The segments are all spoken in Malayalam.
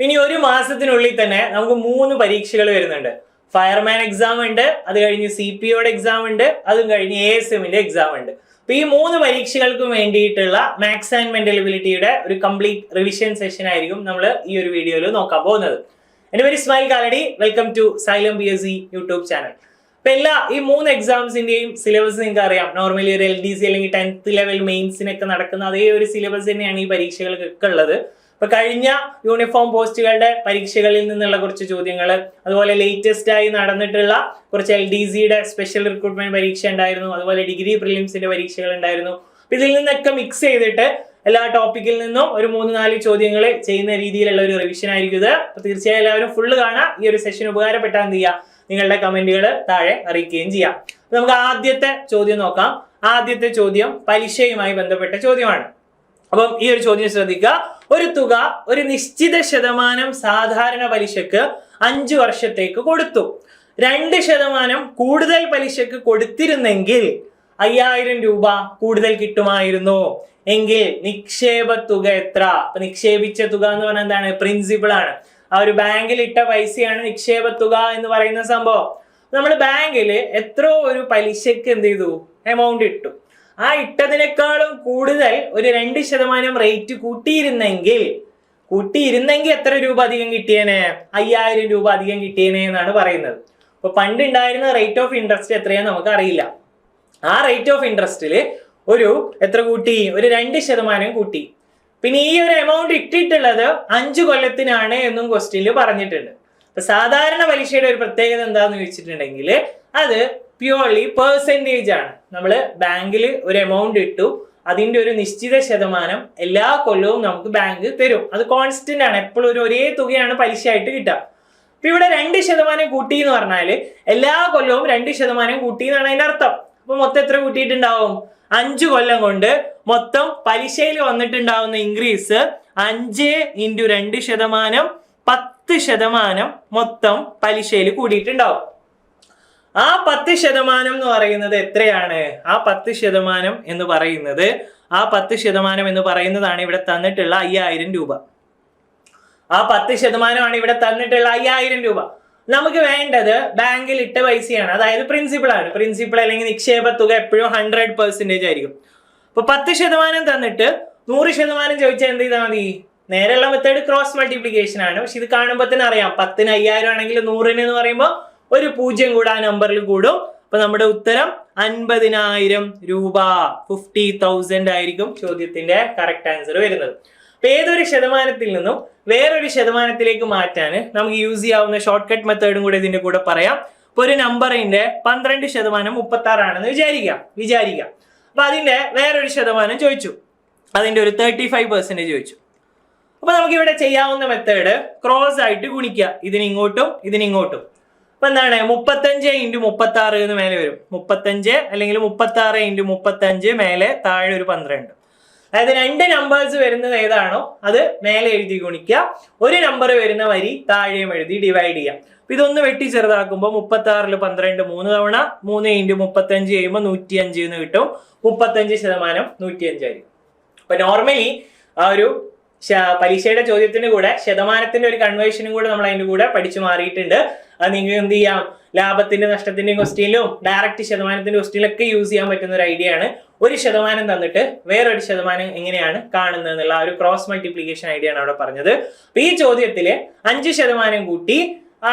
ഇനി ഒരു മാസത്തിനുള്ളിൽ തന്നെ നമുക്ക് 3 പരീക്ഷകൾ വരുന്നുണ്ട്. ഫയർമാൻ എക്സാം ഉണ്ട്, അത് കഴിഞ്ഞ് CPOയുടെ എക്സാം ഉണ്ട്, അതും കഴിഞ്ഞ് ASMന്റെ എക്സാം ഉണ്ട്. അപ്പൊ ഈ 3 പരീക്ഷകൾക്കും വേണ്ടിയിട്ടുള്ള മാത്സ് ആൻഡ് മെന്റൽ എബിലിറ്റിയുടെ ഒരു കംപ്ലീറ്റ് റിവിഷൻ സെഷൻ ആയിരിക്കും നമ്മൾ ഈ ഒരു വീഡിയോയിൽ നോക്കാൻ പോകുന്നത്. എൻ്റെ പേര് Ismail Kaladi. Welcome to Xylem PSC YouTube channel. അപ്പൊ ഈ 3 എക്സാംസിന്റെയും സിലബസ് നിങ്ങൾക്ക് അറിയാം. നോർമലി ഒരു LDC അല്ലെങ്കിൽ 10th ലെവൽ മെയിൻസിനൊക്കെ നടക്കുന്ന അതേ ഒരു സിലബസ് തന്നെയാണ് ഈ പരീക്ഷകൾക്കൊക്കെ ഉള്ളത്. ഇപ്പൊ കഴിഞ്ഞ യൂണിഫോം പോസ്റ്റുകളുടെ പരീക്ഷകളിൽ നിന്നുള്ള കുറച്ച് ചോദ്യങ്ങൾ, അതുപോലെ ലേറ്റസ്റ്റ് ആയി നടന്നിട്ടുള്ള കുറച്ച് LDCയുടെ സ്പെഷ്യൽ റിക്രൂട്ട്മെന്റ് പരീക്ഷ ഉണ്ടായിരുന്നു, അതുപോലെ ഡിഗ്രി പ്രിലിംസിന്റെ പരീക്ഷകൾ ഉണ്ടായിരുന്നു. അപ്പൊ ഇതിൽ നിന്നൊക്കെ മിക്സ് ചെയ്തിട്ട് എല്ലാ ടോപ്പിക്കിൽ നിന്നും ഒരു 3-4 ചോദ്യങ്ങൾ ചെയ്യുന്ന രീതിയിലുള്ള ഒരു റിവിഷൻ ആയിരിക്കും ഇത്. അപ്പൊ തീർച്ചയായും എല്ലാവരും ഫുള്ള് കാണാം. ഈ ഒരു സെഷൻ ഉപകാരപ്പെട്ടാൽ എന്ത് ചെയ്യുക, നിങ്ങളുടെ കമന്റുകൾ താഴെ അറിയിക്കുകയും ചെയ്യാം. നമുക്ക് ആദ്യത്തെ ചോദ്യം നോക്കാം. ആദ്യത്തെ ചോദ്യം പലിശയുമായി ബന്ധപ്പെട്ട ചോദ്യമാണ്. അപ്പം ഈ ഒരു ചോദ്യം ശ്രദ്ധിക്കുക. ഒരു തുക ഒരു നിശ്ചിത ശതമാനം സാധാരണ പലിശക്ക് 5 വർഷത്തേക്ക് കൊടുത്തു. 2% കൂടുതൽ പലിശക്ക് കൊടുത്തിരുന്നെങ്കിൽ 5000 രൂപ കൂടുതൽ കിട്ടുമായിരുന്നു എങ്കിൽ നിക്ഷേപ തുക എത്ര? അപ്പൊ നിക്ഷേപിച്ച തുക എന്ന് പറഞ്ഞാൽ എന്താണ്? പ്രിൻസിപ്പിൾ ആണ്. ആ ഒരു ബാങ്കിൽ ഇട്ട പൈസയാണ് നിക്ഷേപ തുക എന്ന് പറയുന്ന സംഭവം. നമ്മൾ ബാങ്കിൽ എത്രയോ ഒരു പലിശക്ക് എന്ത് ചെയ്തു? എമൗണ്ട് ഇട്ടു. ആ ഇട്ടതിനേക്കാളും കൂടുതൽ ഒരു 2% റേറ്റ് കൂട്ടിയിരുന്നെങ്കിൽ എത്ര രൂപ അധികം കിട്ടിയേനെ? 5000 രൂപ അധികം കിട്ടിയേനെ എന്നാണ് പറയുന്നത്. അപ്പൊ പണ്ട് ഉണ്ടായിരുന്ന റേറ്റ് ഓഫ് ഇൻട്രസ്റ്റ് എത്രയാന്ന് നമുക്ക് അറിയില്ല. ആ റേറ്റ് ഓഫ് ഇൻട്രസ്റ്റില് എത്ര കൂട്ടി? ഒരു 2% കൂട്ടി. പിന്നെ ഈ ഒരു എമൗണ്ട് ഇട്ടിട്ടുള്ളത് 5 കൊല്ലത്തിനാണ് എന്നും ക്വസ്റ്റ്യനിൽ പറഞ്ഞിട്ടുണ്ട്. അപ്പൊ സാധാരണ പലിശയുടെ ഒരു പ്രത്യേകത എന്താന്ന് ചോദിച്ചിട്ടുണ്ടെങ്കിൽ അത് പ്യൂർലി പെർസെൻറ്റേജ് ആണ്. നമ്മൾ ബാങ്കിൽ ഒരു എമൗണ്ട് ഇട്ടു, അതിന്റെ ഒരു നിശ്ചിത ശതമാനം എല്ലാ കൊല്ലവും നമുക്ക് ബാങ്ക് തരും. അത് കോൺസ്റ്റന്റ് ആണ്, എപ്പോഴും ഒരേ തുകയാണ് പലിശയായിട്ട് കിട്ടുക. അപ്പൊ ഇവിടെ 2% കൂട്ടി എന്ന് പറഞ്ഞാൽ എല്ലാ കൊല്ലവും 2% കൂട്ടി എന്നാണ് അതിന്റെ അർത്ഥം. അപ്പൊ മൊത്തം എത്ര കൂട്ടിയിട്ടുണ്ടാവും? 5 കൊല്ലം കൊണ്ട് മൊത്തം പലിശയിൽ വന്നിട്ടുണ്ടാവുന്ന ഇൻക്രീസ് 5 × 2% 10% മൊത്തം പലിശയിൽ കൂടിയിട്ടുണ്ടാവും. ആ 10% എന്ന് പറയുന്നത് എത്രയാണ്? ആ 10% എന്ന് പറയുന്നതാണ് ഇവിടെ തന്നിട്ടുള്ള 5000 രൂപ. ആ 10% ഇവിടെ തന്നിട്ടുള്ള 5000 രൂപ. നമുക്ക് വേണ്ടത് ബാങ്കിൽ ഇട്ട പൈസയാണ്, അതായത് പ്രിൻസിപ്പിൾ ആണ്. പ്രിൻസിപ്പിൾ അല്ലെങ്കിൽ നിക്ഷേപ തുക എപ്പോഴും 100% ആയിരിക്കും. അപ്പൊ 10% തന്നിട്ട് 100% ചോദിച്ചാൽ എന്ത് ചെയ്താൽ മതി? നേരെയുള്ള മെത്തേഡ് ക്രോസ് മൾട്ടിപ്ലിക്കേഷൻ ആണ്. പക്ഷെ ഇത് കാണുമ്പോൾ തന്നെ അറിയാം, 10ന് 5000 ആണെങ്കിൽ 100 എന്ന് പറയുമ്പോൾ ഒരു 0 കൂടെ ആ നമ്പറിൽ കൂടും. അപ്പൊ നമ്മുടെ ഉത്തരം 50000 രൂപ, 50,000 ആയിരിക്കും ചോദ്യത്തിന്റെ കറക്റ്റ് ആൻസർ വരുന്നത്. അപ്പൊ ഏതൊരു ശതമാനത്തിൽ നിന്നും വേറൊരു ശതമാനത്തിലേക്ക് മാറ്റാൻ നമുക്ക് യൂസ് ചെയ്യാവുന്ന ഷോർട്ട് കട്ട് മെത്തേഡും കൂടെ ഇതിന്റെ കൂടെ പറയാം. ഇപ്പൊ ഒരു നമ്പറിന്റെ 12% 36 ആണെന്ന് വിചാരിക്കാം. അപ്പൊ അതിന്റെ വേറൊരു ശതമാനം ചോദിച്ചു, അതിന്റെ ഒരു 35% ചോദിച്ചു. അപ്പൊ നമുക്ക് ഇവിടെ ചെയ്യാവുന്ന മെത്തേഡ് ക്രോസ് ആയിട്ട് ഗുണിക്കുക, ഇതിനിങ്ങോട്ടും. അപ്പൊ എന്താണ്? 35 × 36 എന്ന് മേലെ വരും. 35 അല്ലെങ്കിൽ 36 × 35 മേലെ താഴെ ഒരു 12. അതായത് 2 നമ്പേഴ്സ് വരുന്നത് ഏതാണോ അത് മേലെ എഴുതി ഗുണിക്കുക, ഒരു നമ്പർ വരുന്ന വരി താഴെയും എഴുതി ഡിവൈഡ് ചെയ്യാം. ഇതൊന്ന് വെട്ടി ചെറുതാക്കുമ്പോൾ 36ൽ 12 3 തവണ, 3 × 35 ചെയ്യുമ്പോൾ 105 എന്ന് കിട്ടും. 35% 105 ആയിരിക്കും. അപ്പൊ നോർമലി ആ ഒരു പരീക്ഷയുടെ ചോദ്യത്തിന് കൂടെ ശതമാനത്തിന്റെ ഒരു കൺവേർഷനും കൂടെ നമ്മൾ അതിന്റെ കൂടെ പഠിച്ചു മാറിയിട്ടുണ്ട്. അത് നിങ്ങൾക്ക് എന്ത് ചെയ്യാം, ലാഭത്തിന്റെ നഷ്ടത്തിന്റെയും ക്വസ്റ്റ്യനിലും ഡയറക്റ്റ് ശതമാനത്തിന്റെ ക്വസ്റ്റ്യനിലൊക്കെ യൂസ് ചെയ്യാൻ പറ്റുന്ന ഒരു ഐഡിയ ആണ്. 1% തന്നിട്ട് വേറൊരു ശതമാനം എങ്ങനെയാണ് കാണുന്നത് എന്നുള്ള ഒരു ക്രോസ് മൾട്ടിപ്ലിക്കേഷൻ ഐഡിയ ആണ് അവിടെ പറഞ്ഞത്. അപ്പൊ ഈ ചോദ്യത്തില് 5% കൂട്ടി,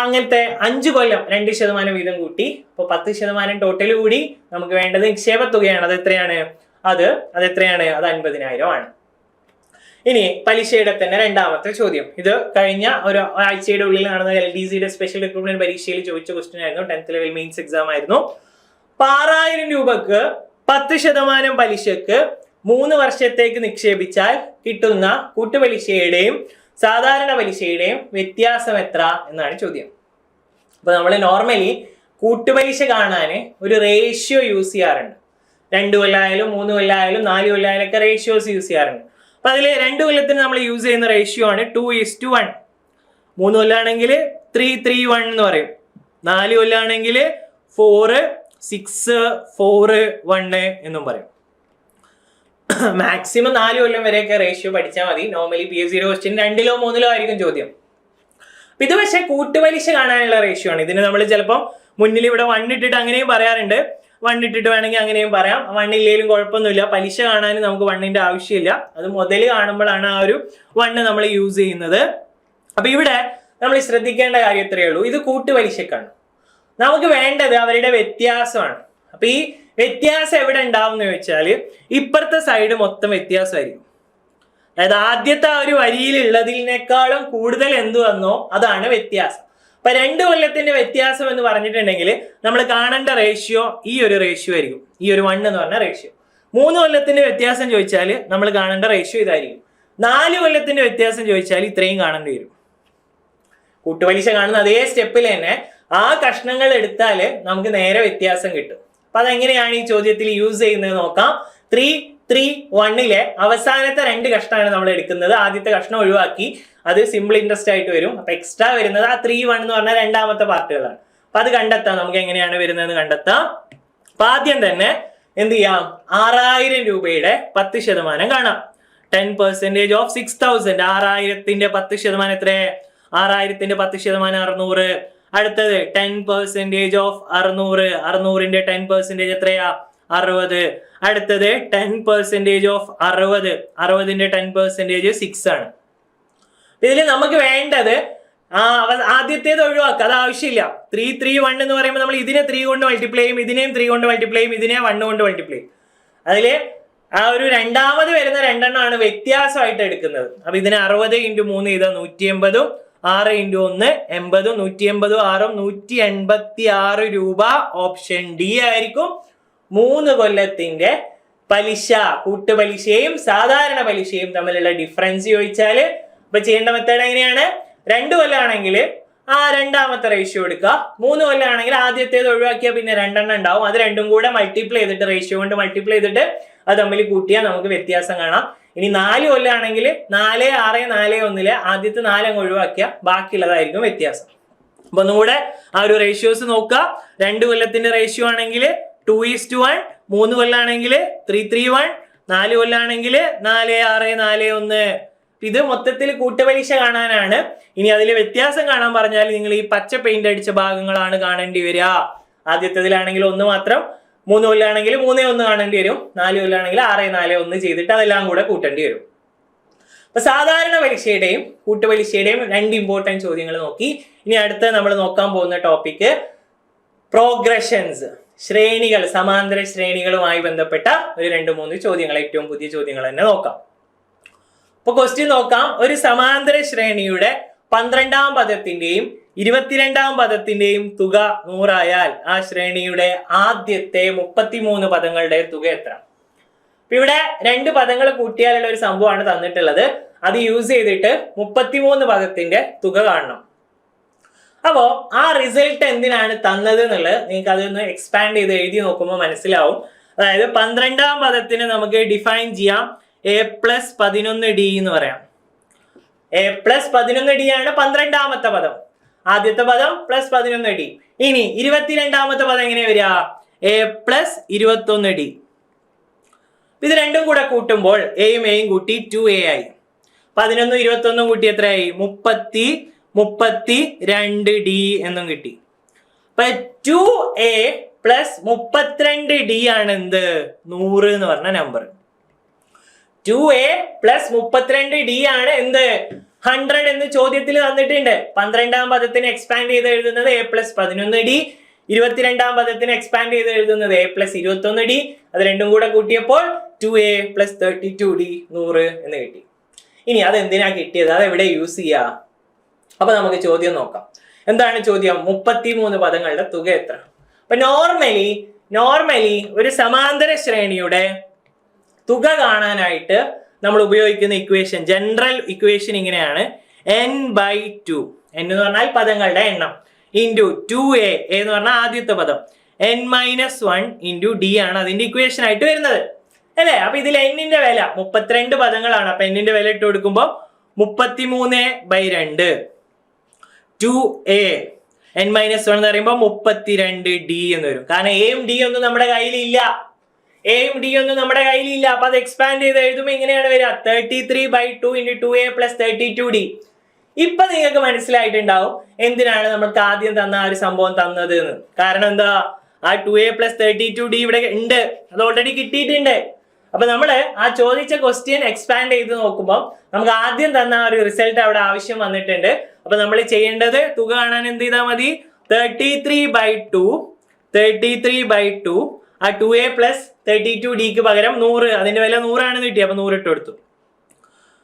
അങ്ങനത്തെ 5 കൊല്ലം 2% വീതം കൂട്ടി. അപ്പൊ 10% ടോട്ടൽ കൂടി. നമുക്ക് വേണ്ടത് നിക്ഷേപ തുകയാണ്. അത് എത്രയാണ്? അത് 50000 ആണ്. ഇനി പലിശയുടെ തന്നെ രണ്ടാമത്തെ ചോദ്യം. ഇത് കഴിഞ്ഞ ഒരു ആഴ്ചയുടെ ഉള്ളിൽ നടന്ന LDCയുടെ സ്പെഷ്യൽ റിക്രൂട്ട്മെന്റ് പരീക്ഷയിൽ ചോദിച്ച ക്വസ്റ്റ്യൻ ആയിരുന്നു. 10th ലെവൽ മെയിൻസ് എക്സാം ആയിരുന്നു. 6000 രൂപക്ക് 10% പലിശക്ക് 3 വർഷത്തേക്ക് നിക്ഷേപിച്ചാൽ കിട്ടുന്ന കൂട്ടുപലിശയുടെയും സാധാരണ പലിശയുടെയും വ്യത്യാസം എത്ര എന്നാണ് ചോദ്യം. അപ്പൊ നമ്മൾ നോർമലി കൂട്ടുപലിശ കാണാൻ ഒരു റേഷ്യോ യൂസ് ചെയ്യാറുണ്ട്. 2 കൊല്ലമായാലും 3 കൊല്ലമായാലും 4 കൊല്ലമായാലും ഒക്കെ റേഷ്യോസ് യൂസ് ചെയ്യാറുണ്ട്. അപ്പൊ അതിൽ 2 കൊല്ലത്തിന് നമ്മൾ യൂസ് ചെയ്യുന്ന റേഷ്യോ ആണ് 2:1. 3 കൊല്ലാണെങ്കിൽ 3:1 എന്ന് പറയും. 4 കൊല്ലാണെങ്കിൽ 4:6:4:1 എന്നും പറയും. മാക്സിമം 4 കൊല്ലം വരെയൊക്കെ റേഷ്യോ പഠിച്ചാൽ മതി. നോർമലി PSC ക്വസ്റ്റ്യൻ 2ലോ 3ലോ ആയിരിക്കും ചോദ്യം. ഇത് പക്ഷേ കൂട്ടുപലിശ കാണാനുള്ള റേഷ്യോ ആണ്. ഇതിന് നമ്മൾ ചിലപ്പോൾ മുന്നിൽ ഇവിടെ 1 ഇട്ടിട്ട് അങ്ങനെയും പറയാറുണ്ട്. 1 ഇട്ടിട്ട് വേണമെങ്കിൽ അങ്ങനെയും പറയാം. 1 ഇല്ലെങ്കിലും കുഴപ്പമൊന്നുമില്ല. പലിശ കാണാൻ നമുക്ക് 1ന്റെ ആവശ്യമില്ല. അത് മുതൽ കാണുമ്പോഴാണ് ആ ഒരു 1 നമ്മൾ യൂസ് ചെയ്യുന്നത്. അപ്പൊ ഇവിടെ നമ്മൾ ശ്രദ്ധിക്കേണ്ട കാര്യം ഇത്രയേ ഉള്ളൂ. ഇത് കൂട്ടുപലിശക്കാണ്. നമുക്ക് വേണ്ടത് അവരുടെ വ്യത്യാസമാണ്. അപ്പൊ ഈ വ്യത്യാസം എവിടെ ഉണ്ടാവും എന്ന് ചോദിച്ചാൽ ഇപ്പുറത്തെ സൈഡ് മൊത്തം വ്യത്യാസമായിരിക്കും. അതായത് ആദ്യത്തെ ആ ഒരു വരിയിലുള്ളതിനേക്കാളും കൂടുതൽ എന്ത് വന്നോ അതാണ് വ്യത്യാസം. അപ്പൊ 2 കൊല്ലത്തിന്റെ വ്യത്യാസം എന്ന് പറഞ്ഞിട്ടുണ്ടെങ്കിൽ നമ്മൾ കാണേണ്ട റേഷ്യോ ഈ ഒരു റേഷ്യോ ആയിരിക്കും. ഈ ഒരു 1 എന്ന് പറഞ്ഞ റേഷ്യോ. 3 കൊല്ലത്തിന്റെ വ്യത്യാസം ചോദിച്ചാൽ നമ്മൾ കാണേണ്ട റേഷ്യോ ഇതായിരിക്കും. 4 കൊല്ലത്തിന്റെ വ്യത്യാസം ചോദിച്ചാൽ ഇത്രയും കാണേണ്ടി വരും. കൂട്ടുപലിശ കാണുന്ന അതേ സ്റ്റെപ്പിൽ തന്നെ ആ കഷ്ണങ്ങൾ എടുത്താൽ നമുക്ക് നേരെ വ്യത്യാസം കിട്ടും. അപ്പൊ അതെങ്ങനെയാണ് ഈ ചോദ്യത്തിൽ യൂസ് ചെയ്യുന്നത് നോക്കാം. 3-3-1 അവസാനത്തെ 2 കഷ്ണമാണ് നമ്മൾ എടുക്കുന്നത്. ആദ്യത്തെ കഷ്ണം ഒഴിവാക്കി, അത് സിമ്പിൾ ഇൻട്രസ്റ്റ് ആയിട്ട് വരും. അപ്പൊ എക്സ്ട്രാ വരുന്നത് ആ 3-1 എന്ന് പറഞ്ഞ രണ്ടാമത്തെ പാർട്ടുകളാണ്. അപ്പൊ അത് കണ്ടെത്താം. നമുക്ക് എങ്ങനെയാണ് വരുന്നത് കണ്ടെത്താം. അപ്പൊ ആദ്യം തന്നെ എന്ത് ചെയ്യാം, 6000 രൂപയുടെ 10% കാണാം. 10% ഓഫ് 6000. 6000ന്റെ 10% എത്ര? 6000ന്റെ 10% 600. അടുത്തത് 10% ഓഫ് 600. 600ന്റെ 10% എത്രയാ? 60. അടുത്തത് 10% ഓഫ് 60. 60ന്റെ 10% 6 ആണ്. ഇതിൽ നമുക്ക് വേണ്ടത് ആദ്യത്തേത് ഒഴിവാക്കുക, അത് ആവശ്യമില്ല. 3-3-1 എന്ന് പറയുമ്പോൾ നമ്മൾ ഇതിനെ 3 കൊണ്ട് മൾട്ടിപ്ലൈ ചെയ്യും, ഇതിനെയും 3 കൊണ്ട് മൾട്ടിപ്ലൈ ചെയ്യും, ഇതിനെ 1 കൊണ്ട് മൾട്ടിപ്ലൈ ചെയ്യും. അതില് ആ ഒരു രണ്ടാമത് വരുന്ന 2 എണ്ണമാണ് വ്യത്യാസമായിട്ട് എടുക്കുന്നത്. അപ്പൊ ഇതിന് 60 × 3 ചെയ്താൽ 180, 6 × 1 80, 180 6 186 രൂപ. ഓപ്ഷൻ ഡി ആയിരിക്കും 3 കൊല്ലത്തിന്റെ പലിശ. കൂട്ടുപലിശയും സാധാരണ പലിശയും തമ്മിലുള്ള ഡിഫറൻസ് ചോദിച്ചാല് ഇപ്പൊ ചെയ്യേണ്ട മെത്തേഡ് എങ്ങനെയാണ്? 2 കൊല്ലമാണെങ്കിൽ ആ രണ്ടാമത്തെ റേഷ്യോ എടുക്കുക. 3 കൊല്ലമാണെങ്കിൽ ആദ്യത്തേത് ഒഴിവാക്കിയാൽ പിന്നെ 2 എണ്ണം ഉണ്ടാവും. അത് രണ്ടും കൂടെ മൾട്ടിപ്ലൈ ചെയ്തിട്ട്, റേഷ്യോ കൊണ്ട് മൾട്ടിപ്ലൈ ചെയ്തിട്ട് അത് തമ്മിൽ കൂട്ടിയാൽ നമുക്ക് വ്യത്യാസം കാണാം. ഇനി 4 കൊല്ലമാണെങ്കിൽ 4, 6, 4, 1 ആദ്യത്തെ 4 അങ്ങ് ഒഴിവാക്കിയാൽ ബാക്കിയുള്ളതായിരിക്കും വ്യത്യാസം. അപ്പൊ ഒന്നുകൂടെ ആ ഒരു റേഷ്യോസ് നോക്കുക. 2 കൊല്ലത്തിന്റെ റേഷ്യോ ആണെങ്കിൽ 2:1, 3 കൊല്ലാണെങ്കിൽ 3:1, 4 കൊല്ലാണെങ്കിൽ 4, 6, 4, 1. ഇത് മൊത്തത്തിൽ കൂട്ടുപലിശ കാണാനാണ്. ഇനി അതിൽ വ്യത്യാസം കാണാൻ പറഞ്ഞാൽ നിങ്ങൾ ഈ പച്ച പെയിന്റ് അടിച്ച ഭാഗങ്ങളാണ് കാണേണ്ടി വരിക. ആദ്യത്തേതിലാണെങ്കിൽ 1 മാത്രം, 3 കൊല്ലാണെങ്കിൽ 3:1 കാണേണ്ടി വരും, 4 കൊല്ലാണെങ്കിൽ 6, 4, 1 ചെയ്തിട്ട് അതെല്ലാം കൂടെ കൂട്ടേണ്ടി വരും. അപ്പൊ സാധാരണ പലിശയുടെയും കൂട്ടുപലിശയുടെയും 2 ഇമ്പോർട്ടൻറ്റ് ചോദ്യങ്ങൾ നോക്കി. ഇനി അടുത്ത നമ്മൾ നോക്കാൻ പോകുന്ന ടോപ്പിക് പ്രോഗ്രഷൻസ്, ശ്രേണികൾ, സമാന്തര ശ്രേണികളുമായി ബന്ധപ്പെട്ട ഒരു 2-3 ചോദ്യങ്ങൾ, ഏറ്റവും പുതിയ ചോദ്യങ്ങൾ തന്നെ നോക്കാം. അപ്പൊ ക്വസ്റ്റ്യൻ നോക്കാം. ഒരു സമാന്തര ശ്രേണിയുടെ 12ാം പദത്തിന്റെയും 22ാം പദത്തിന്റെയും തുക 100 ആയാൽ ആ ശ്രേണിയുടെ ആദ്യത്തെ 33 പദങ്ങളുടെ തുക എത്ര? അപ്പൊ ഇവിടെ 2 പദങ്ങൾ കൂട്ടിയാലുള്ള ഒരു സംഭവമാണ് തന്നിട്ടുള്ളത്. അത് യൂസ് ചെയ്തിട്ട് 33 പദത്തിന്റെ തുക കാണണം. അപ്പോ ആ റിസൾട്ട് എന്തിനാണ് തന്നത് എന്നുള്ളത് നിങ്ങൾക്ക് അതൊന്ന് എക്സ്പാൻഡ് ചെയ്ത് എഴുതി നോക്കുമ്പോൾ മനസ്സിലാവും. അതായത് 12ാം പദത്തിന് നമുക്ക് ഡിഫൈൻ ചെയ്യാം A+11D എന്ന് പറയാം. A+11D ആണ് 12ാമത്തെ പദം. ആദ്യത്തെ പദം +11D. ഇനി 22ാമത്തെ പദം എങ്ങനെ വരിക? A+21D. ഇത് രണ്ടും കൂടെ കൂട്ടുമ്പോൾ എയും എയും കൂട്ടി 2A ആയി. 11 21 കൂട്ടി എത്രയായി? 32D എന്നും കിട്ടി. അപ്പൊ 2A + 32D ആണ് എന്ത്? 100 എന്ന് പറഞ്ഞ നമ്പർ. 2A + 32D ആണ് എന്ത്? 100 എന്ന് ചോദ്യത്തിൽ തന്നിട്ടുണ്ട്. 12ാം പദത്തിന് എക്സ്പാൻഡ് ചെയ്ത് എഴുതുന്നത് A+11D, 22ാം പദത്തിന് എക്സ്പാൻഡ് ചെയ്ത് എഴുതുന്നത് A+21D. അത് രണ്ടും കൂടെ കൂട്ടിയപ്പോൾ 2A + 32D 100 എന്ന് കിട്ടി. ഇനി അത് എന്തിനാ കിട്ടിയത്? അത് എവിടെ യൂസ് ചെയ്യാ? അപ്പൊ നമുക്ക് ചോദ്യം നോക്കാം. എന്താണ് ചോദ്യം? 33 പദങ്ങളുടെ തുക എത്ര? അപ്പൊ നോർമലി ഒരു സമാന്തര ശ്രേണിയുടെ തുക കാണാനായിട്ട് നമ്മൾ ഉപയോഗിക്കുന്ന ഇക്വേഷൻ, ജനറൽ ഇക്വേഷൻ ഇങ്ങനെയാണ്: n/2, n എന്ന് പറഞ്ഞാൽ പദങ്ങളുടെ എണ്ണം, ഇൻറ്റു 2A, A എന്ന് പറഞ്ഞാൽ ആദ്യത്തെ പദം, n-1 ഇൻറ്റു D ആണ് അതിന്റെ ഇക്വേഷൻ ആയിട്ട് വരുന്നത് അല്ലേ? അപ്പൊ ഇതിൽ n-ന്റെ വില 32 പദങ്ങളാണ്. അപ്പൊ n-ന്റെ വില ഇട്ട് കൊടുക്കുമ്പോൾ 33/2 2A, n-1 എന്ന് പറയുമ്പോൾ 32D എന്ന് വരും. കാരണം എയും ഡി ഒന്നും നമ്മുടെ കയ്യിലില്ല. അപ്പൊ അത് എക്സ്പാൻഡ് ചെയ്ത് എഴുതുമ്പോൾ ഇങ്ങനെയാണ് വരിക: 33/2 × 2A + 32D. ഇപ്പൊ നിങ്ങൾക്ക് മനസ്സിലായിട്ടുണ്ടാവും എന്തിനാണ് നമ്മൾക്ക് ആദ്യം തന്ന ആ ഒരു സംഭവം തന്നത് എന്ന്. കാരണം എന്താ, ആ 2a + 32d ഇവിടെ ഉണ്ട്, അത് ഓൾറെഡി കിട്ടിയിട്ടുണ്ട്. അപ്പൊ നമ്മള് ആ ചോദിച്ച ക്വസ്റ്റ്യൻ എക്സ്പാൻഡ് ചെയ്ത് നോക്കുമ്പോൾ നമുക്ക് ആദ്യം തന്ന ആ ഒരു റിസൾട്ട് അവിടെ ആവശ്യം വന്നിട്ടുണ്ട്. അപ്പൊ നമ്മൾ ചെയ്യേണ്ടത് തുക കാണാൻ എന്ത് ചെയ്താൽ മതി, 33/2 ആ 2a + 32d പകരം 100, അതിന്റെ വില 100 ആണ് കിട്ടി, അപ്പൊ 100 ഇട്ട് കൊടുത്തു.